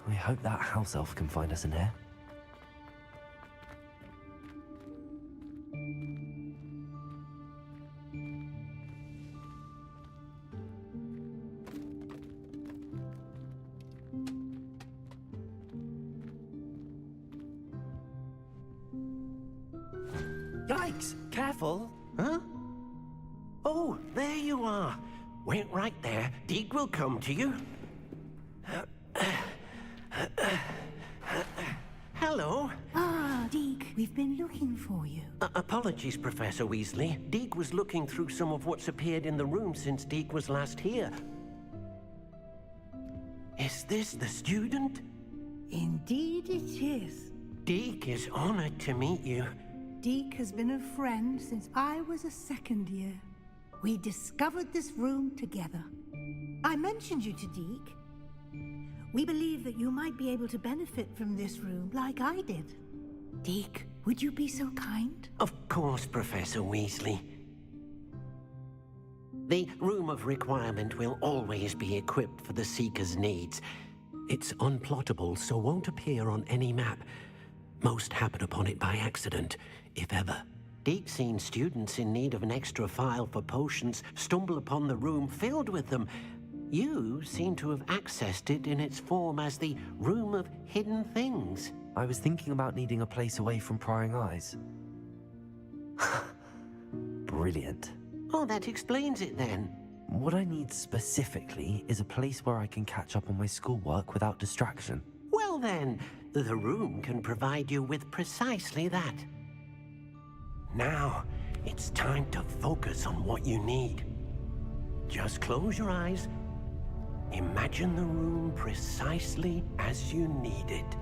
We hope that house elf can find us in here. Yikes! Careful! Huh? Oh, there you are. Wait right there. Deek will come to you. Hello. Ah, Deek, we've been looking for you. Apologies, Professor Weasley. Deek was looking through some of what's appeared in the room since Deek was last here. Is this the student? Indeed it is. Deek is honored to meet you. Deek has been a friend since I was a second year. We discovered this room together. I mentioned you to Deek. We believe that you might be able to benefit from this room like I did. Deek, would you be so kind? Of course, Professor Weasley. The Room of Requirement will always be equipped for the Seeker's needs. It's unplottable, so won't appear on any map. Most happen upon it by accident, if ever. Deep-seen students in need of an extra file for potions stumble upon the room filled with them. You seem to have accessed it in its form as the Room of Hidden Things. I was thinking about needing a place away from prying eyes. Brilliant. Oh, that explains it then. What I need specifically is a place where I can catch up on my schoolwork without distraction. Well then, the room can provide you with precisely that. Now, it's time to focus on what you need. Just close your eyes. Imagine the room precisely as you need it.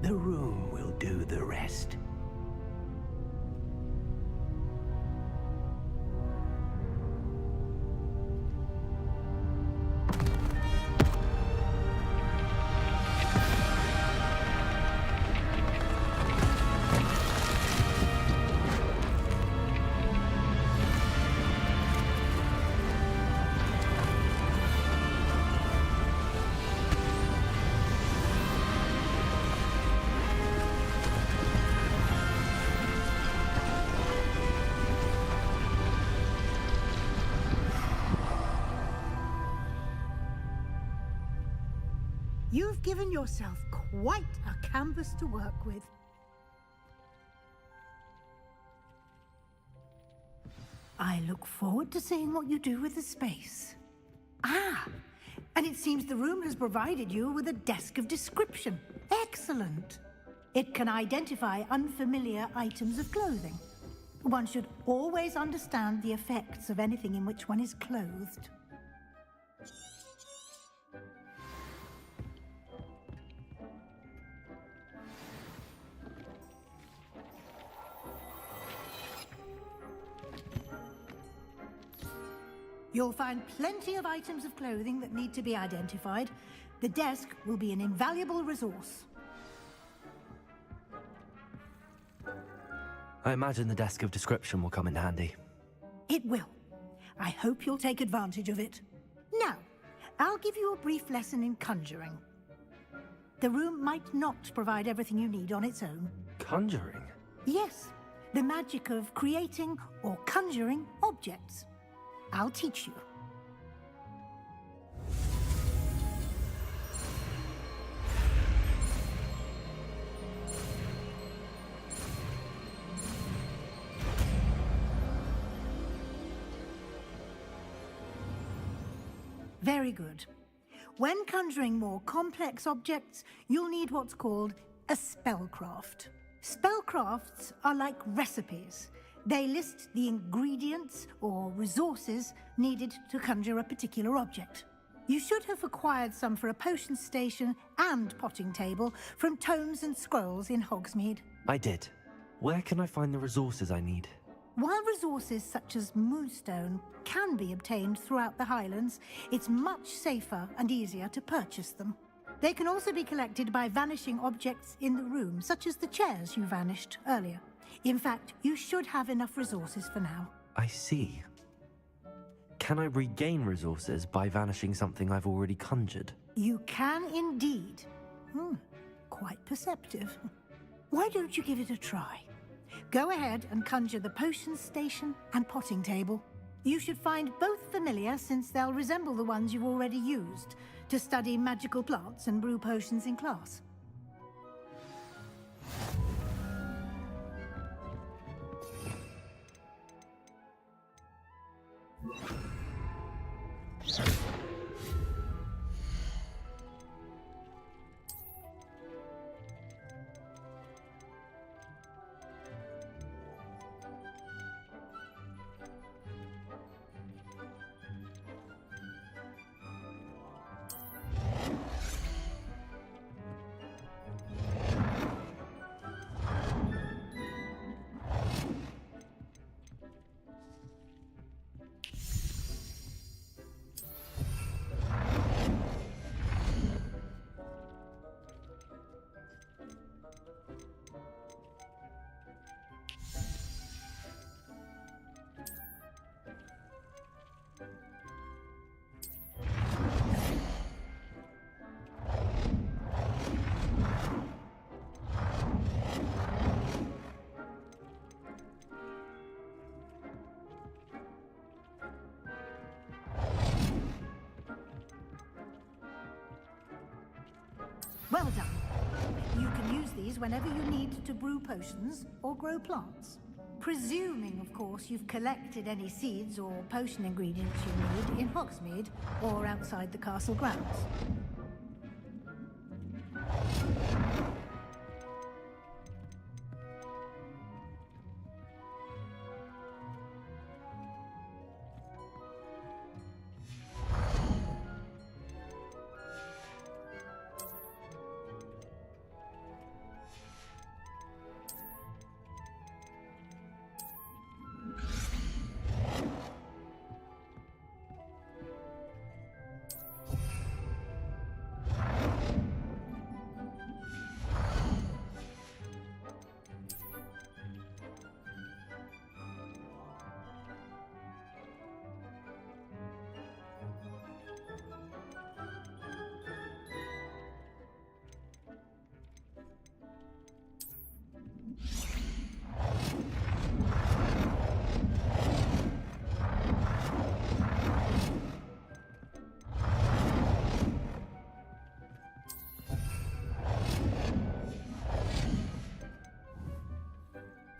The room will do the rest. You've given yourself quite a canvas to work with. I look forward to seeing what you do with the space. Ah, and it seems the room has provided you with a desk of description. Excellent. It can identify unfamiliar items of clothing. One should always understand the effects of anything in which one is clothed. You'll find plenty of items of clothing that need to be identified. The desk will be an invaluable resource. I imagine the desk of description will come in handy. It will. I hope you'll take advantage of it. Now, I'll give you a brief lesson in conjuring. The room might not provide everything you need on its own. Conjuring? Yes, the magic of creating or conjuring objects. I'll teach you. Very good. When conjuring more complex objects, you'll need what's called a spellcraft. Spellcrafts are like recipes. They list the ingredients or resources needed to conjure a particular object. You should have acquired some for a potion station and potting table from tomes and scrolls in Hogsmeade. I did. Where can I find the resources I need? While resources such as moonstone can be obtained throughout the Highlands, it's much safer and easier to purchase them. They can also be collected by vanishing objects in the room, such as the chairs you vanished earlier. In fact, you should have enough resources for now. I see. Can I regain resources by vanishing something I've already conjured? You can indeed. Quite perceptive. Why don't you give it a try? Go ahead and conjure the potion station and potting table. You should find both familiar, since they'll resemble the ones you've already used to study magical plants and brew potions in class. Well done. You can use these whenever you need to brew potions or grow plants. Presuming, of course, you've collected any seeds or potion ingredients you need in Hogsmeade or outside the castle grounds.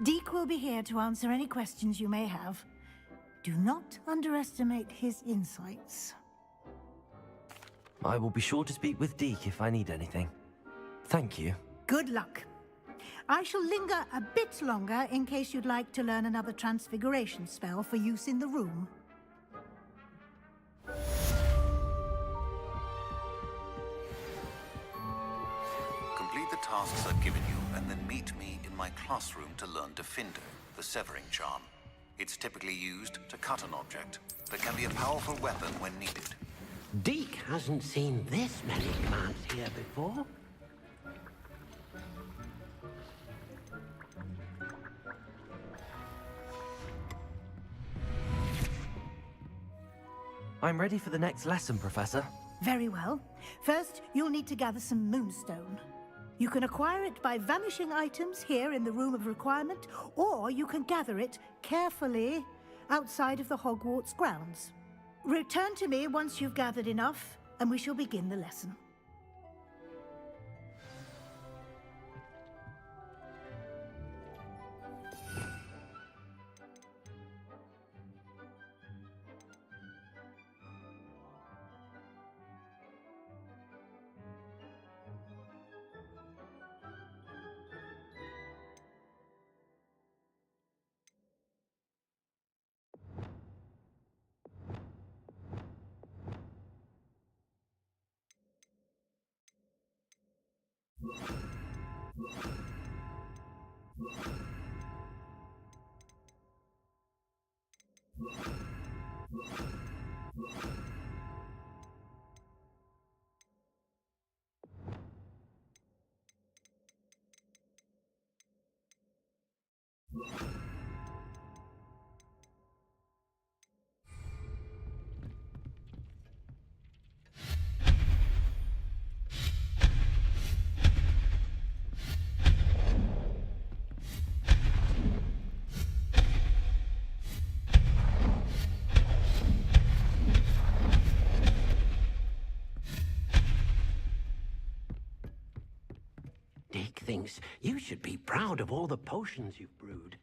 Deke will be here to answer any questions you may have. Do not underestimate his insights. I will be sure to speak with Deke if I need anything. Thank you. Good luck. I shall linger a bit longer in case you'd like to learn another transfiguration spell for use in the room. Complete the tasks I've given you, and then meet me in my classroom to learn Defindo, the severing charm. It's typically used to cut an object, but can be a powerful weapon when needed. Deke hasn't seen this many plants here before. I'm ready for the next lesson, Professor. Very well. First, you'll need to gather some moonstone. You can acquire it by vanishing items here in the Room of Requirement, or you can gather it carefully outside of the Hogwarts grounds. Return to me once you've gathered enough, and we shall begin the lesson. Deke thinks you should be proud of all the potions you've brewed.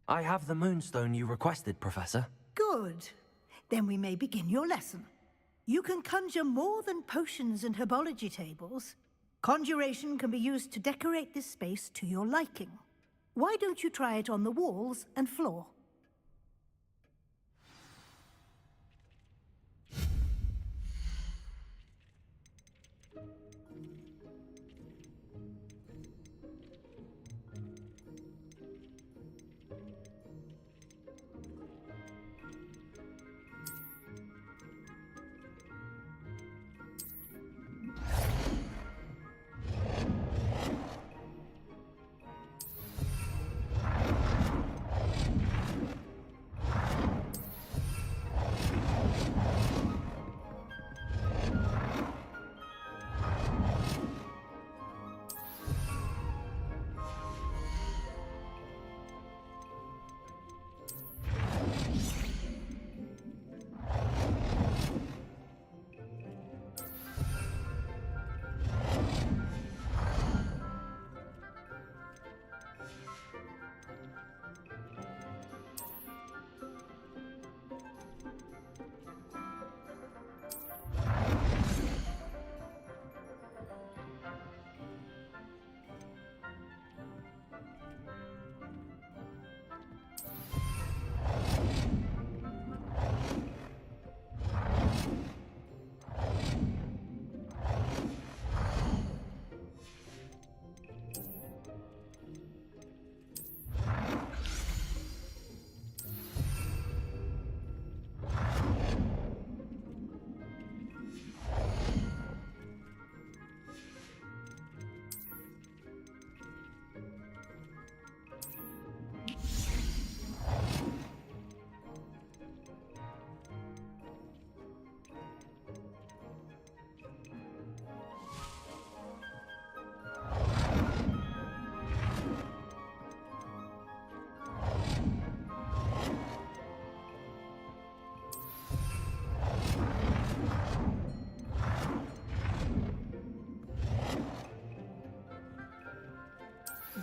I have the moonstone you requested, Professor. Good. Then we may begin your lesson. You can conjure more than potions and herbology tables. Conjuration can be used to decorate this space to your liking. Why don't you try it on the walls and floor?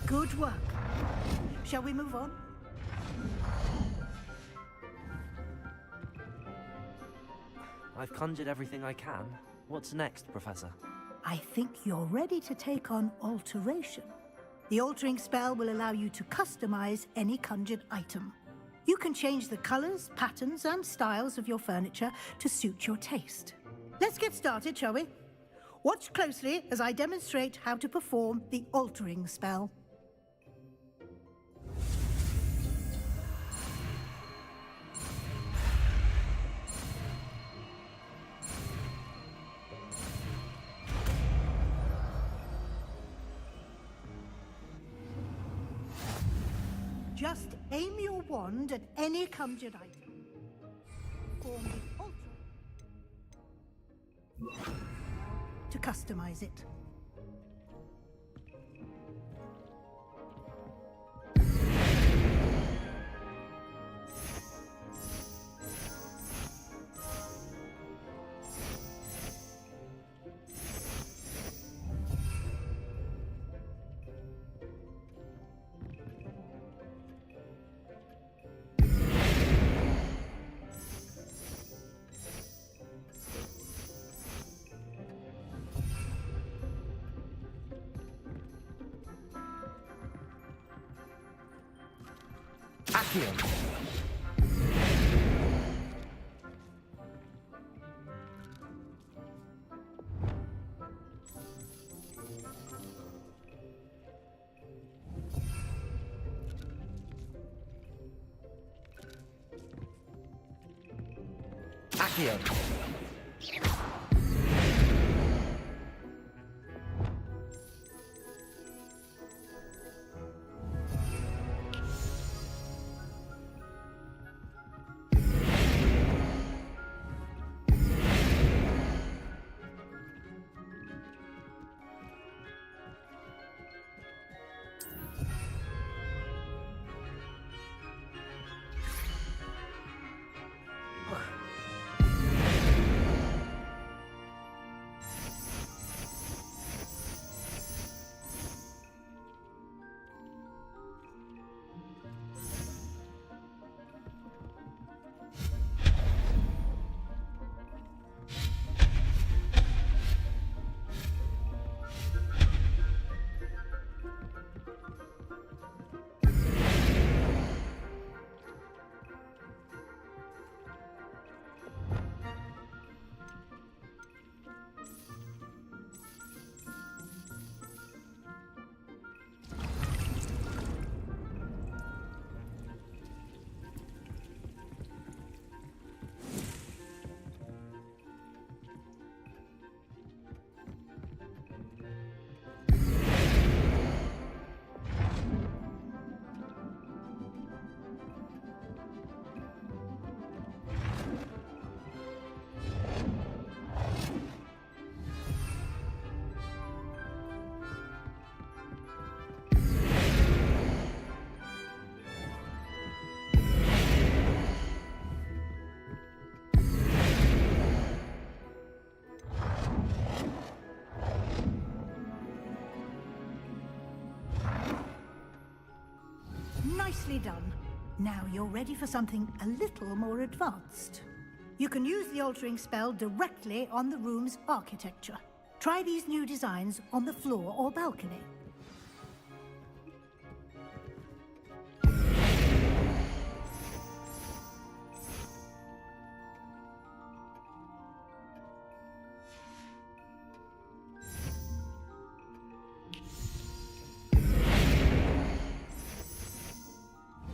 Good work. Shall we move on? I've conjured everything I can. What's next, Professor? I think you're ready to take on alteration. The altering spell will allow you to customize any conjured item. You can change the colors, patterns, and styles of your furniture to suit your taste. Let's get started, shall we? Watch closely as I demonstrate how to perform the altering spell. Just aim your wand at any conjured item. Form the altar to customize it. Accio. Accio. Nicely done. Now you're ready for something a little more advanced. You can use the altering spell directly on the room's architecture. Try these new designs on the floor or balcony.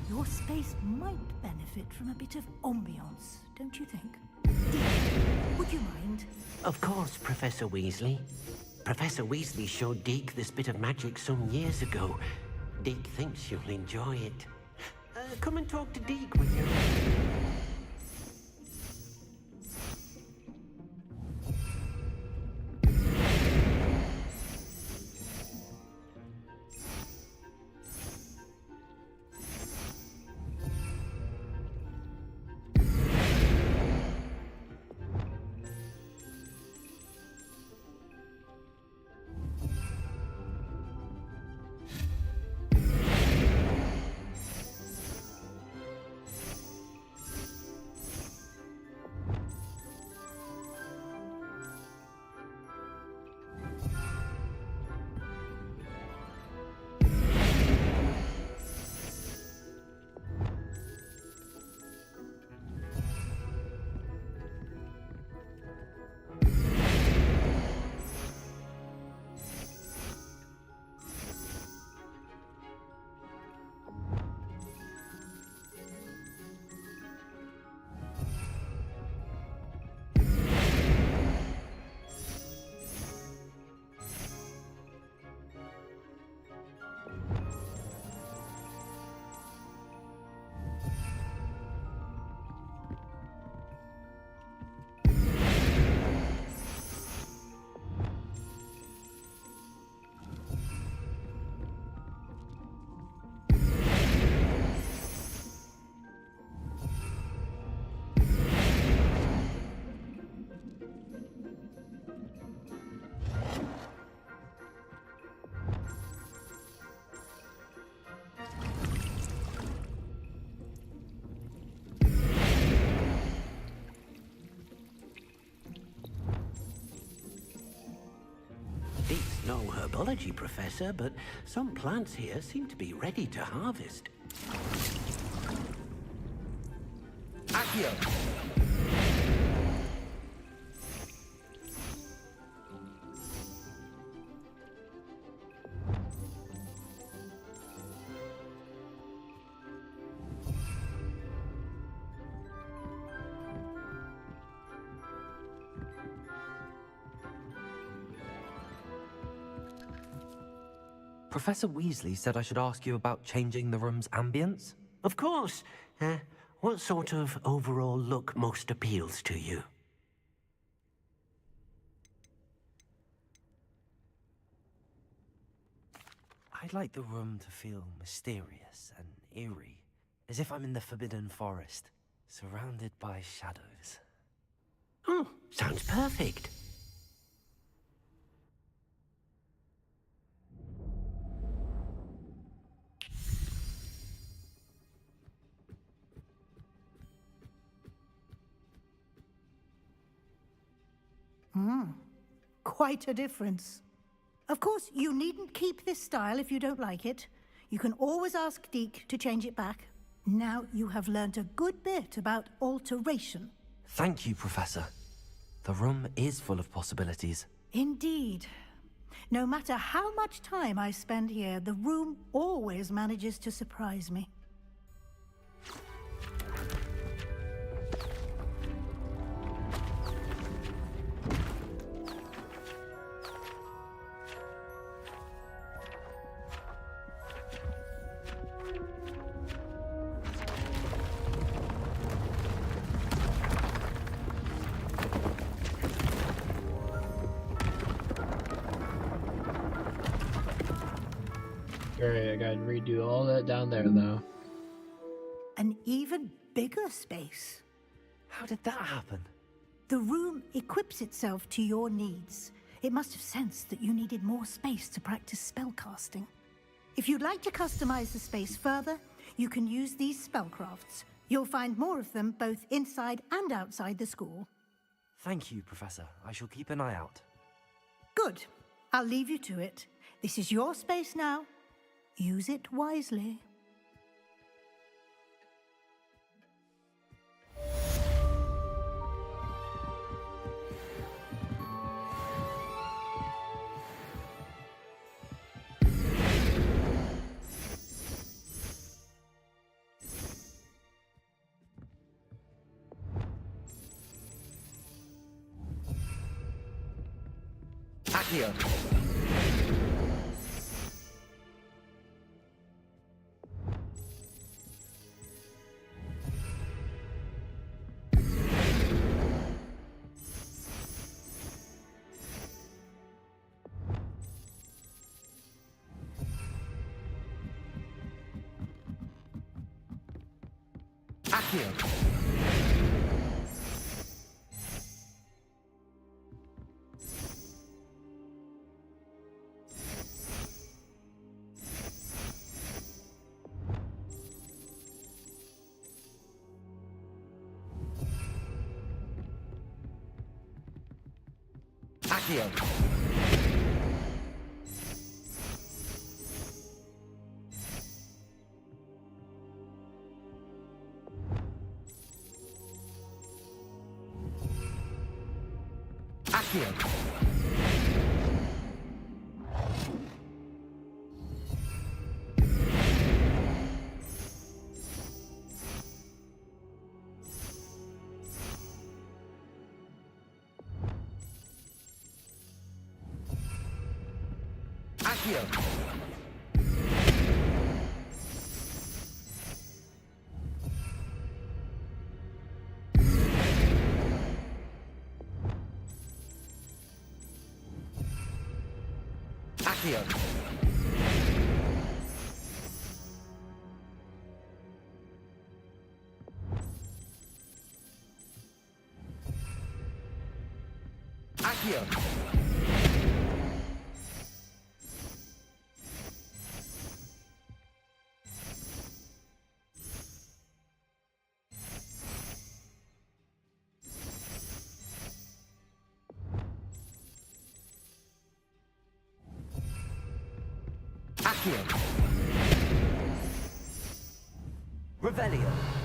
Your space might benefit from a bit of ambiance, don't you think? Deek, would you mind? Of course, Professor Weasley. Professor Weasley showed Deke this bit of magic some years ago. Deke thinks you'll enjoy it. Come and talk to Deke when you're ready. biology professor, but some plants here seem to be ready to harvest. Accio! Professor Weasley said I should ask you about changing the room's ambience. Of course. What sort of overall look most appeals to you? I'd like the room to feel mysterious and eerie, as if I'm in the Forbidden Forest, surrounded by shadows. Oh, sounds perfect. Quite a difference. Of course, you needn't keep this style if you don't like it. You can always ask Deke to change it back. Now you have learnt a good bit about alteration. Thank you, Professor. The room is full of possibilities. Indeed. No matter how much time I spend here, the room always manages to surprise me. Great, I gotta redo all that down there though. An even bigger space. How did that happen? The room equips itself to your needs. It must have sensed that you needed more space to practice spellcasting. If you'd like to customize the space further, you can use these spellcrafts. You'll find more of them both inside and outside the school. Thank you, Professor. I shall keep an eye out. Good. I'll leave you to it. This is your space now. Use it wisely. Accio! Accio! Accio! Accio! Accio! Accio! Accio! Accio. Revelio.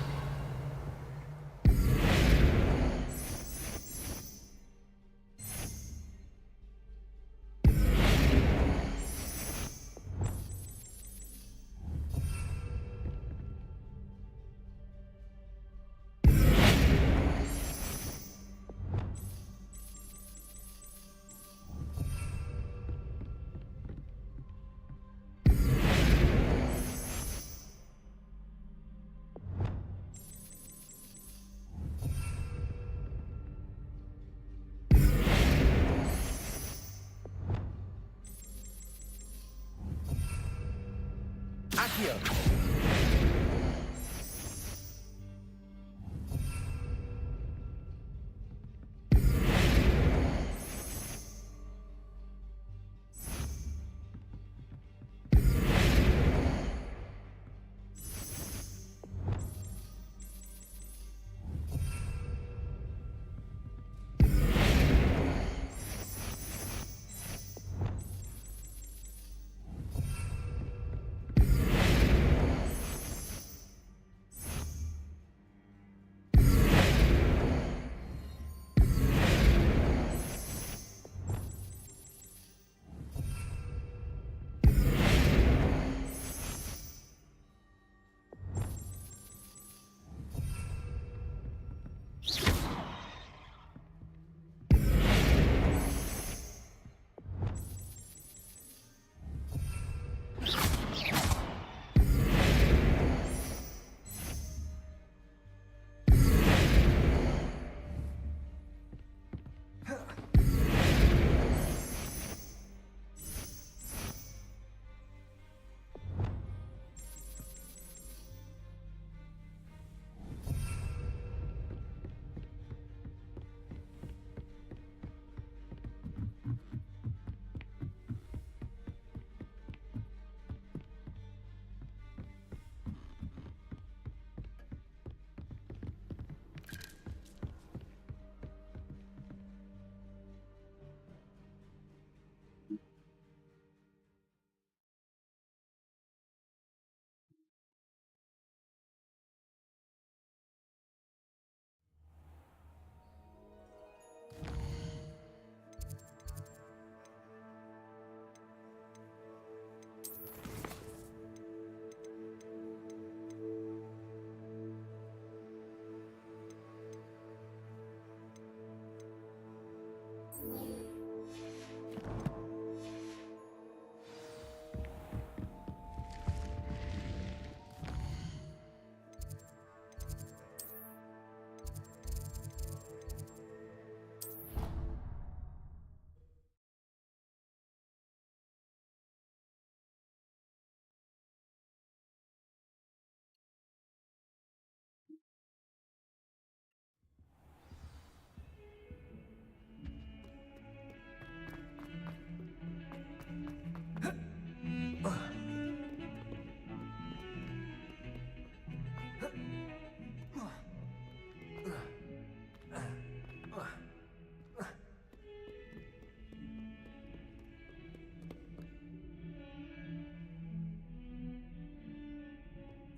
Accio.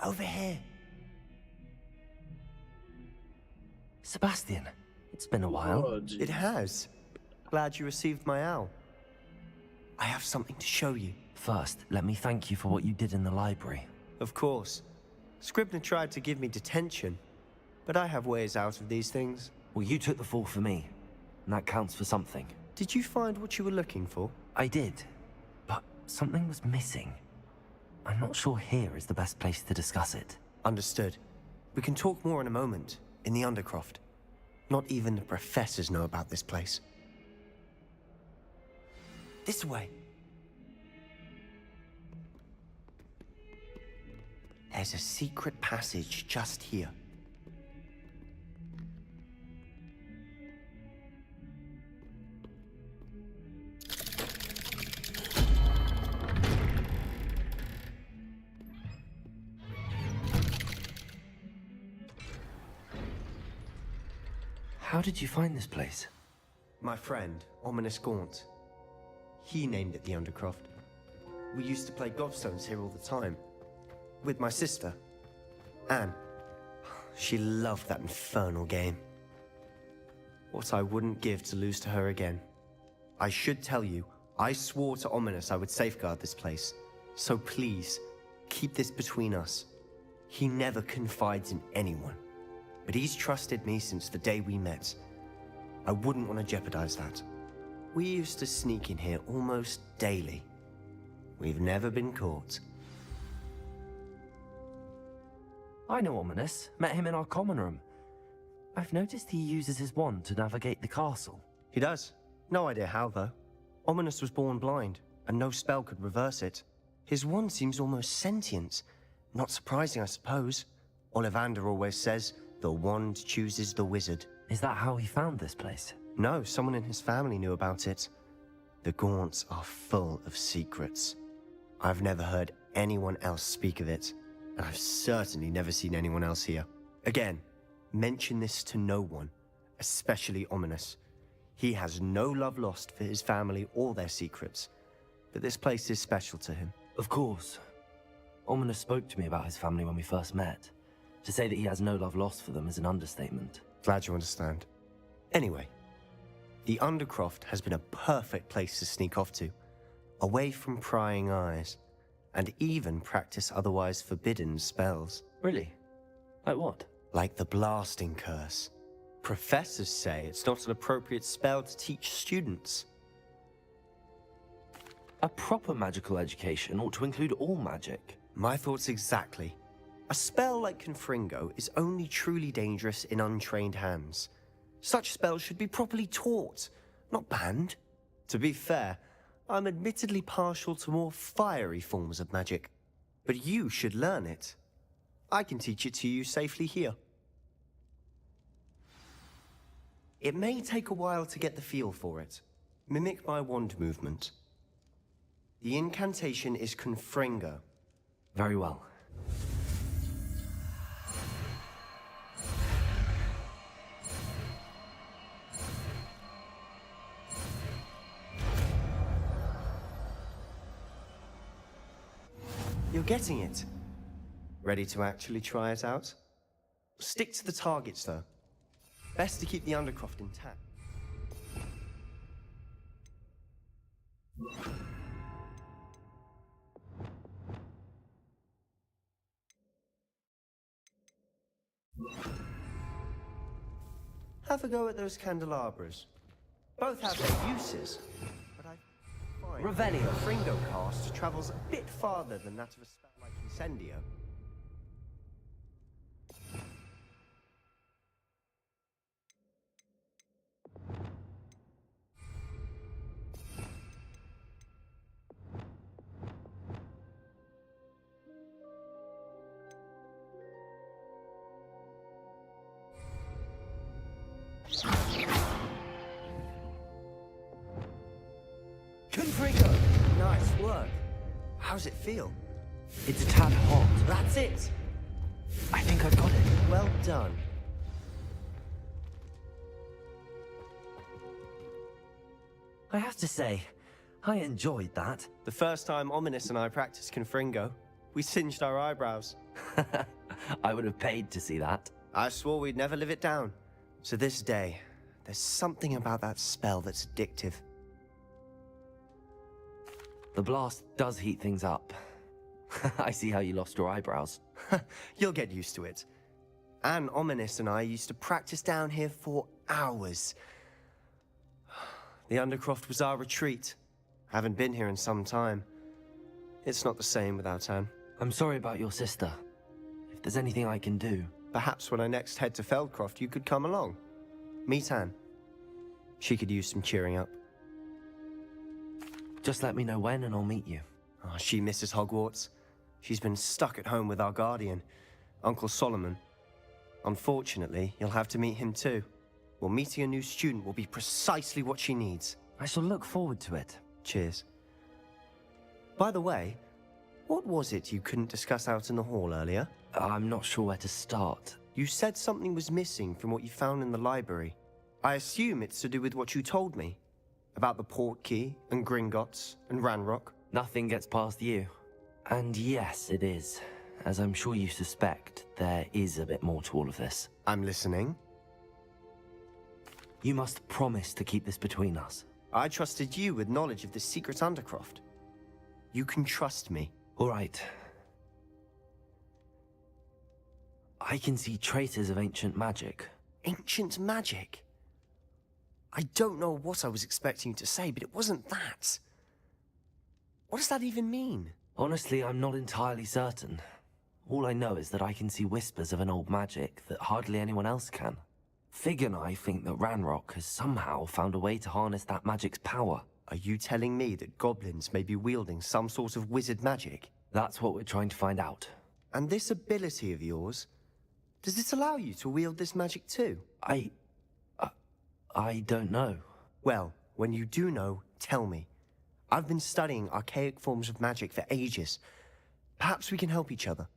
Over here. Sebastian, it's been a while. Oh, it has. Glad you received my owl. I have something to show you. First, let me thank you for what you did in the library. Of course. Scribner tried to give me detention, but I have ways out of these things. Well, you took the fall for me, and that counts for something. Did you find what you were looking for? I did, but something was missing. I'm not sure here is the best place to discuss it. Understood. We can talk more in a moment, in the Undercroft. Not even the professors know about this place. This way. There's a secret passage just here. How did you find this place? My friend, Ominous Gaunt. He named it the Undercroft. We used to play gobstones here all the time. With my sister, Anne. She loved that infernal game. What I wouldn't give to lose to her again. I should tell you, I swore to Ominous I would safeguard this place. So please, keep this between us. He never confides in anyone. But he's trusted me since the day we met. I wouldn't want to jeopardize that. We used to sneak in here almost daily. We've never been caught. I know Ominous. Met him in our common room. I've noticed he uses his wand to navigate the castle. He does. No idea how, though. Ominous was born blind, and no spell could reverse it. His wand seems almost sentient. Not surprising, I suppose. Ollivander always says, the wand chooses the wizard. Is that how he found this place? No, someone in his family knew about it. The Gaunts are full of secrets. I've never heard anyone else speak of it, and I've certainly never seen anyone else here. Again, mention this to no one, especially Ominous. He has no love lost for his family or their secrets, but this place is special to him. Of course. Ominous spoke to me about his family when we first met. To say that he has no love lost for them is an understatement. Glad you understand. Anyway, the Undercroft has been a perfect place to sneak off to, away from prying eyes, and even practice otherwise forbidden spells. Really? Like what? Like the Blasting Curse. Professors say it's not an appropriate spell to teach students. A proper magical education ought to include all magic. My thoughts exactly. A spell like Confringo is only truly dangerous in untrained hands. Such spells should be properly taught, not banned. To be fair, I'm admittedly partial to more fiery forms of magic, but you should learn it. I can teach it to you safely here. It may take a while to get the feel for it. Mimic my wand movement. The incantation is Confringo. Very well. You're getting it. Ready to actually try it out? Stick to the targets, though. Best to keep the Undercroft intact. Have a go at those candelabras. Both have their uses, but I find Revelio. the Fringo cast travels a bit farther than that of a spell like Incendio. Confringo! Nice work. How's it feel? It's a tad hot. That's it! I think I've got it. Well done. I have to say, I enjoyed that. The first time Ominous and I practiced Confringo, we singed our eyebrows. I would have paid to see that. I swore we'd never live it down. To this day, there's something about that spell that's addictive. The blast does heat things up. I see how you lost your eyebrows. You'll get used to it. Anne, Ominous and I used to practice down here for hours. The Undercroft was our retreat. Haven't been here in some time. It's not the same without Anne. I'm sorry about your sister. If there's anything I can do... Perhaps when I next head to Feldcroft, you could come along. Meet Anne. She could use some cheering up. Just let me know when and I'll meet you. Oh, she misses Hogwarts. She's been stuck at home with our guardian, Uncle Solomon. Unfortunately, you'll have to meet him too. Well, meeting a new student will be precisely what she needs. I shall look forward to it. Cheers. By the way, what was it you couldn't discuss out in the hall earlier? I'm not sure where to start. You said something was missing from what you found in the library. I assume it's to do with what you told me. About the port key, and Gringotts, and Ranrock. Nothing gets past you. And yes, it is. As I'm sure you suspect, there is a bit more to all of this. I'm listening. You must promise to keep this between us. I trusted you with knowledge of the secret Undercroft. You can trust me. All right. I can see traces of ancient magic. Ancient magic? I don't know what I was expecting you to say, but it wasn't that. What does that even mean? Honestly, I'm not entirely certain. All I know is that I can see whispers of an old magic that hardly anyone else can. Fig and I think that Ranrock has somehow found a way to harness that magic's power. Are you telling me that goblins may be wielding some sort of wizard magic? That's what we're trying to find out. And this ability of yours, does it allow you to wield this magic too? I don't know. Well, when you do know, tell me. I've been studying archaic forms of magic for ages. Perhaps we can help each other.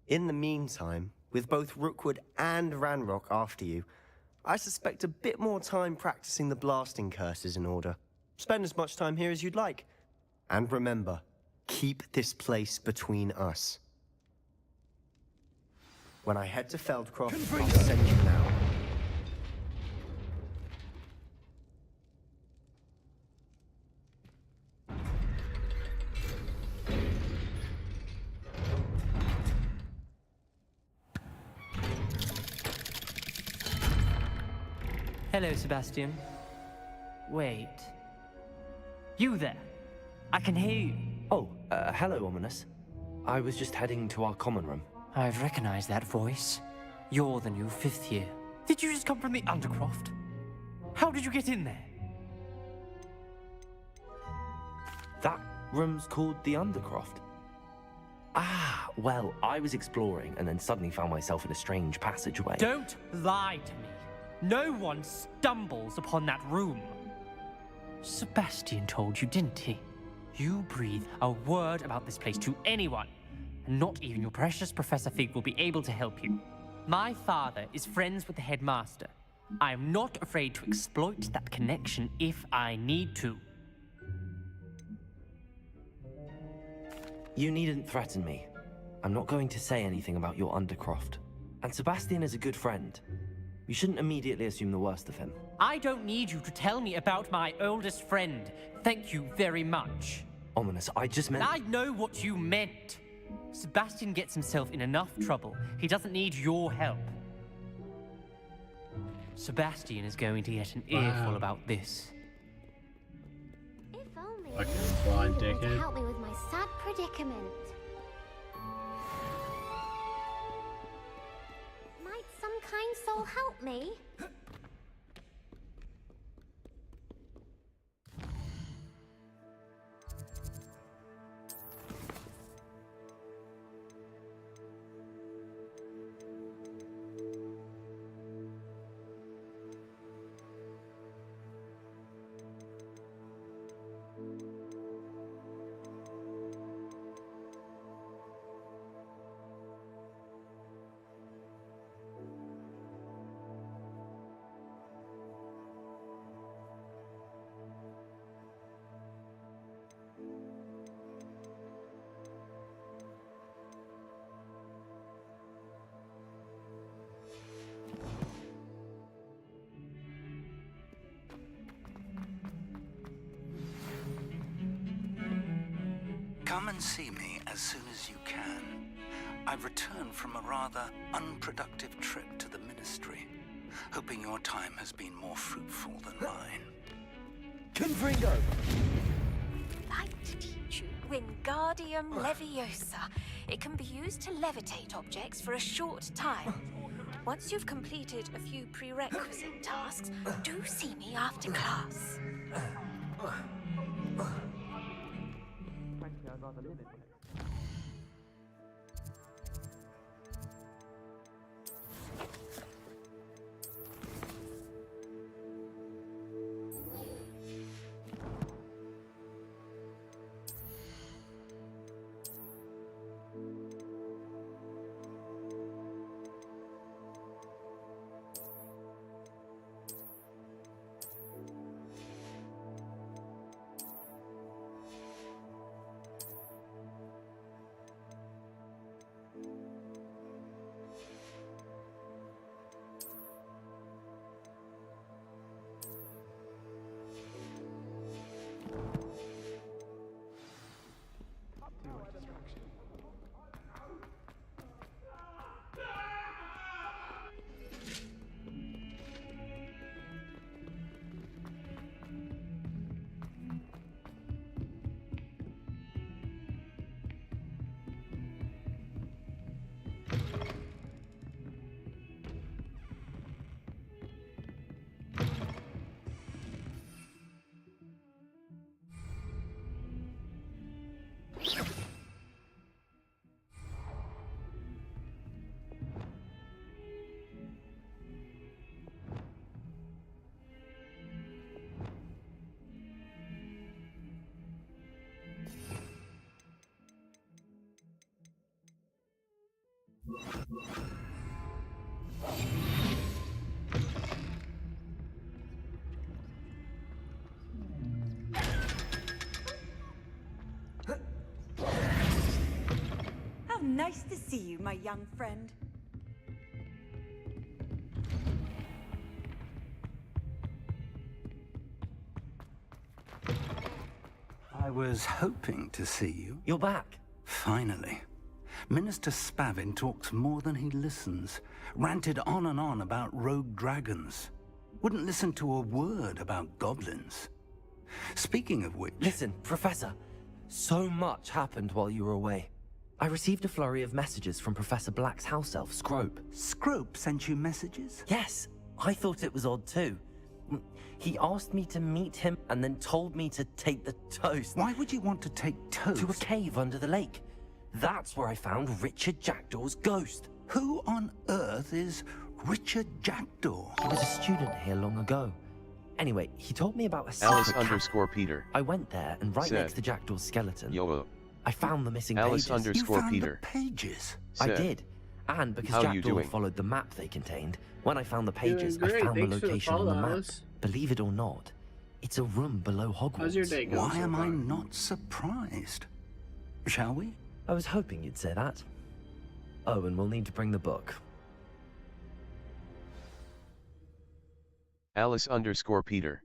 In the meantime, with both Rookwood and Ranrock after you, I suspect a bit more time practicing the blasting curse is in order. Spend as much time here as you'd like. And remember, keep this place between us. When I head to Feldcroft, I'll send you now. Hello, Sebastian. Wait. You there? I can hear you. Oh, hello, Ominous. I was just heading to our common room. I've recognized that voice. You're the new 5th year. Did you just come from the Undercroft? How did you get in there? That room's called the Undercroft. Ah, well, I was exploring and then suddenly found myself in a strange passageway. Don't lie to me. No one stumbles upon that room. Sebastian told you, didn't he? You breathe a word about this place to anyone, and not even your precious Professor Fig will be able to help you. My father is friends with the headmaster. I am not afraid to exploit that connection if I need to. You needn't threaten me. I'm not going to say anything about your Undercroft. And Sebastian is a good friend. You shouldn't immediately assume the worst of him. I don't need you to tell me about my oldest friend. Thank you very much. Ominous, I just meant... I know what you meant. Sebastian gets himself in enough trouble. He doesn't need your help. Sebastian is going to get an earful about this. If only Okay, fine, to dickhead. help me with my sad predicament. Might some kind soul help me? Come and see me as soon as you can. I've returned from a rather unproductive trip to the Ministry, hoping your time has been more fruitful than mine. Confringo! I'd like to teach you Wingardium Leviosa. It can be used to levitate objects for a short time. Once you've completed a few prerequisite tasks, do see me after class. Nice to see you, my young friend. I was hoping to see you. You're back. Finally. Minister Spavin talks more than he listens. Ranted on and on about rogue dragons. Wouldn't listen to a word about goblins. Speaking of which... Listen, Professor. So much happened while you were away. I received a flurry of messages from Professor Black's house elf, Scrope. Scrope sent you messages? Yes. I thought it was odd too. He asked me to meet him and then told me to take the toast. Why would you want to take toast? To a cave under the lake. That's where I found Richard Jackdaw's ghost. Who on earth is Richard Jackdaw? He was a student here long ago. Anyway, he told me about a secret Alice_Peter. I went there, and right next to Jackdaw's skeleton, I found the missing pages. Alice_Peter. The pages? I did. And because Jackdaw followed the map they contained, when I found the pages, I found the location on the map. Believe it or not, it's a room below Hogwarts. How's your day going? Why am I not surprised? Shall we? I was hoping you'd say that. Oh, and we'll need to bring the book. Alice_Peter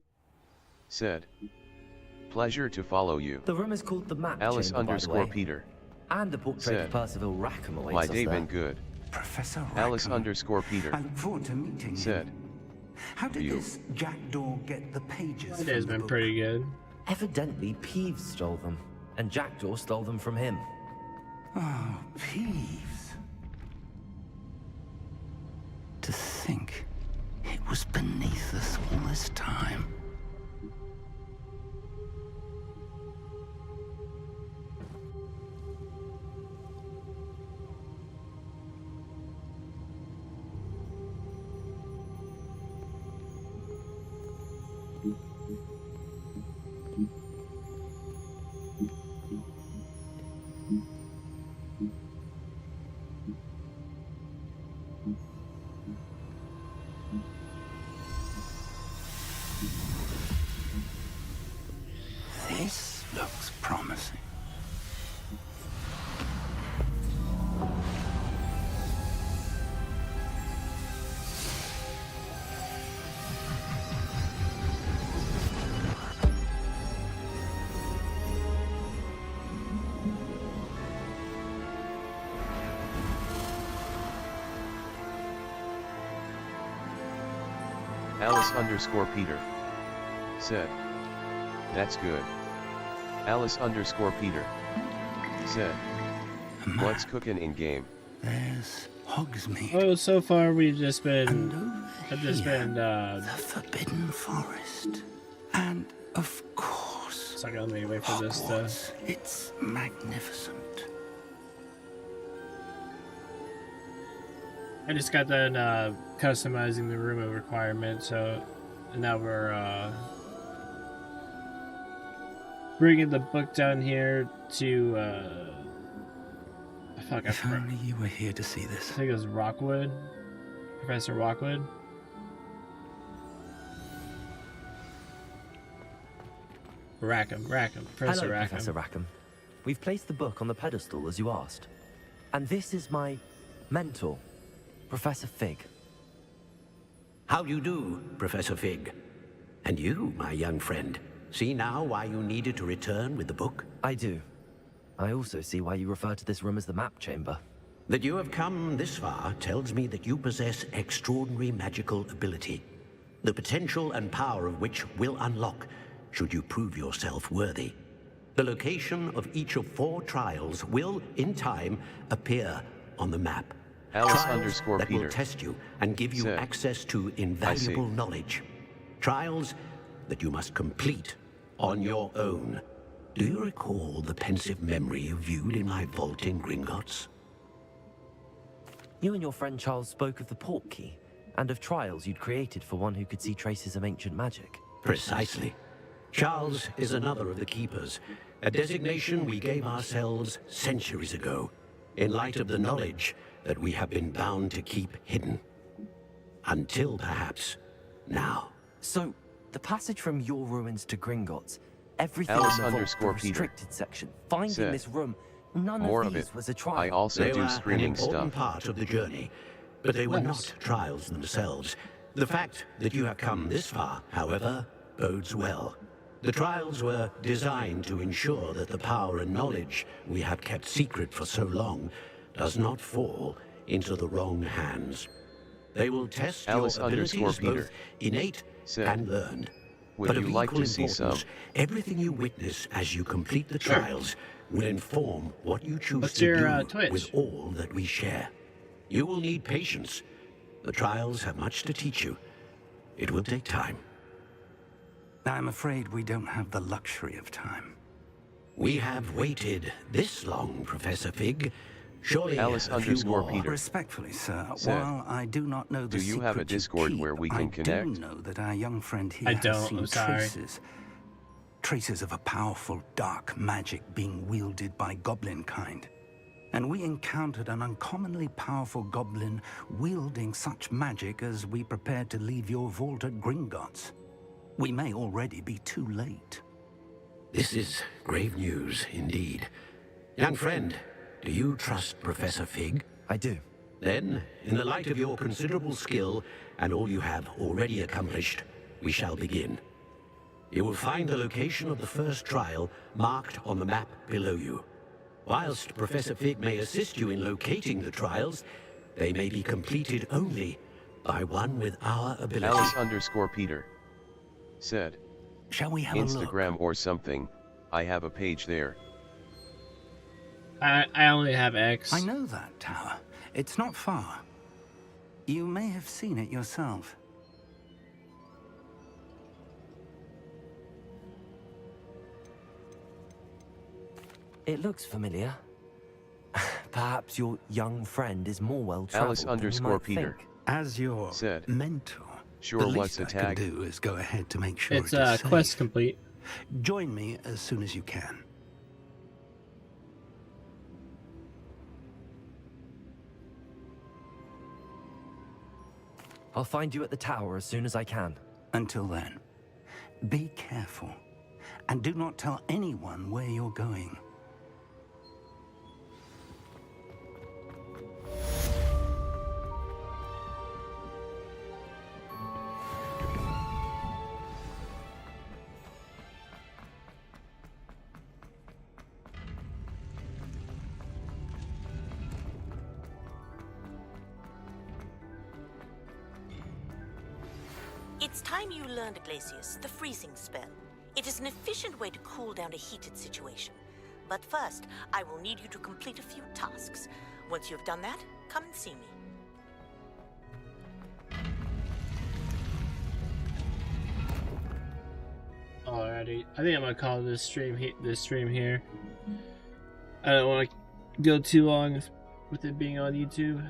said, "Pleasure to follow you." The room is called the Map Alice_Peter Chamber, by the way. And a portrait said, of Percival Rackham awaits "My us day there. been good." Professor Rackham. Alice_Peter I look forward to meeting said, him. How did this Jackdaw get the pages? My day's been pretty good. Evidently, Peeves stole them, and Jackdaw stole them from him. Oh, Peeves. To think it was beneath us all this time. This looks promising. Alice_Peter said, "That's good." Alice_Peter said, "What's cooking in game?" There's Hogsmeade. Oh, so far we've just been... the Forbidden Forest. And, of course... It's not gonna let me wait for this stuff. It's magnificent. I just got done customizing the room of requirement, so now we're bringing the book down here to fuck, If only you were here to see this. I think it was Rockwood, Professor Rockwood. Rackham, Professor Hello, Rackham. Professor Rackham. We've placed the book on the pedestal as you asked, and this is my mentor, Professor Fig. How do you do, Professor Fig? And you, my young friend, see now why you needed to return with the book? I do. I also see why you refer to this room as the Map Chamber. That you have come this far tells me that you possess extraordinary magical ability, the potential and power of which will unlock should you prove yourself worthy. The location of each of 4 trials will, in time, appear on the map. Trials that will test you and give you access to invaluable knowledge. Trials that you must complete on your own. Do you recall the pensive memory you viewed in my vault in Gringotts? You and your friend Charles spoke of the portkey, and of trials you'd created for one who could see traces of ancient magic. Precisely. Charles is another of the Keepers, a designation we gave ourselves centuries ago, in light of the knowledge that we have been bound to keep hidden. Until, perhaps, now. So, the passage from your ruins to Gringotts, everything in the vault, the restricted section, finding this room, None More of of these it. was a trial. I also They do were screaming an important stuff. part of the journey, but they were not trials themselves. The fact that you have come this far, however, bodes well. The trials were designed to ensure that the power and knowledge we have kept secret for so long does not fall into the wrong hands. They will test Alice your abilities, Peter both innate and learned. Would But you of like equal to see some? importance, everything you witness as you complete the trials will inform what you choose What's to your, do with all that we share. You will need patience. The trials have much to teach you. It will take time. I'm afraid we don't have the luxury of time. We have waited this long, Professor Fig. Surely Alice a few more. Peter. Respectfully, sir, Said, while I do not know the do you have a secret you Discord keep, where we can I connect? do know that our young friend here I has don't, seen I'm sorry. traces of a powerful dark magic being wielded by goblin kind. And we encountered an uncommonly powerful goblin wielding such magic as we prepared to leave your vault at Gringotts. We may already be too late. This is grave news indeed. Young friend, do you trust Professor Fig? I do. Then, in the light of your considerable skill and all you have already accomplished, we shall begin. You will find the location of the first trial marked on the map below you. Whilst Professor Fig may assist you in locating the trials, they may be completed only by one with our ability. Alice_Peter said, shall we have a look? Instagram or something? I have a page there. I only have X. I know that tower. It's not far. You may have seen it yourself. It looks familiar. Perhaps your young friend is more well-traveled than you might Alice_Peter think. As your said, mentor, sure, the what's least a I can tag? do is go ahead to make sure It's it is quest safe. complete. Join me as soon as you can. I'll find you at the tower as soon as I can. Until then, be careful, and do not tell anyone where you're going. It's time you learned, Glacius, the freezing spell. It is an efficient way to cool down a heated situation. But first, I will need you to complete a few tasks. Once you've done that, come and see me. Alrighty, I think I'm gonna call this stream here. I don't want to go too long with it being on YouTube.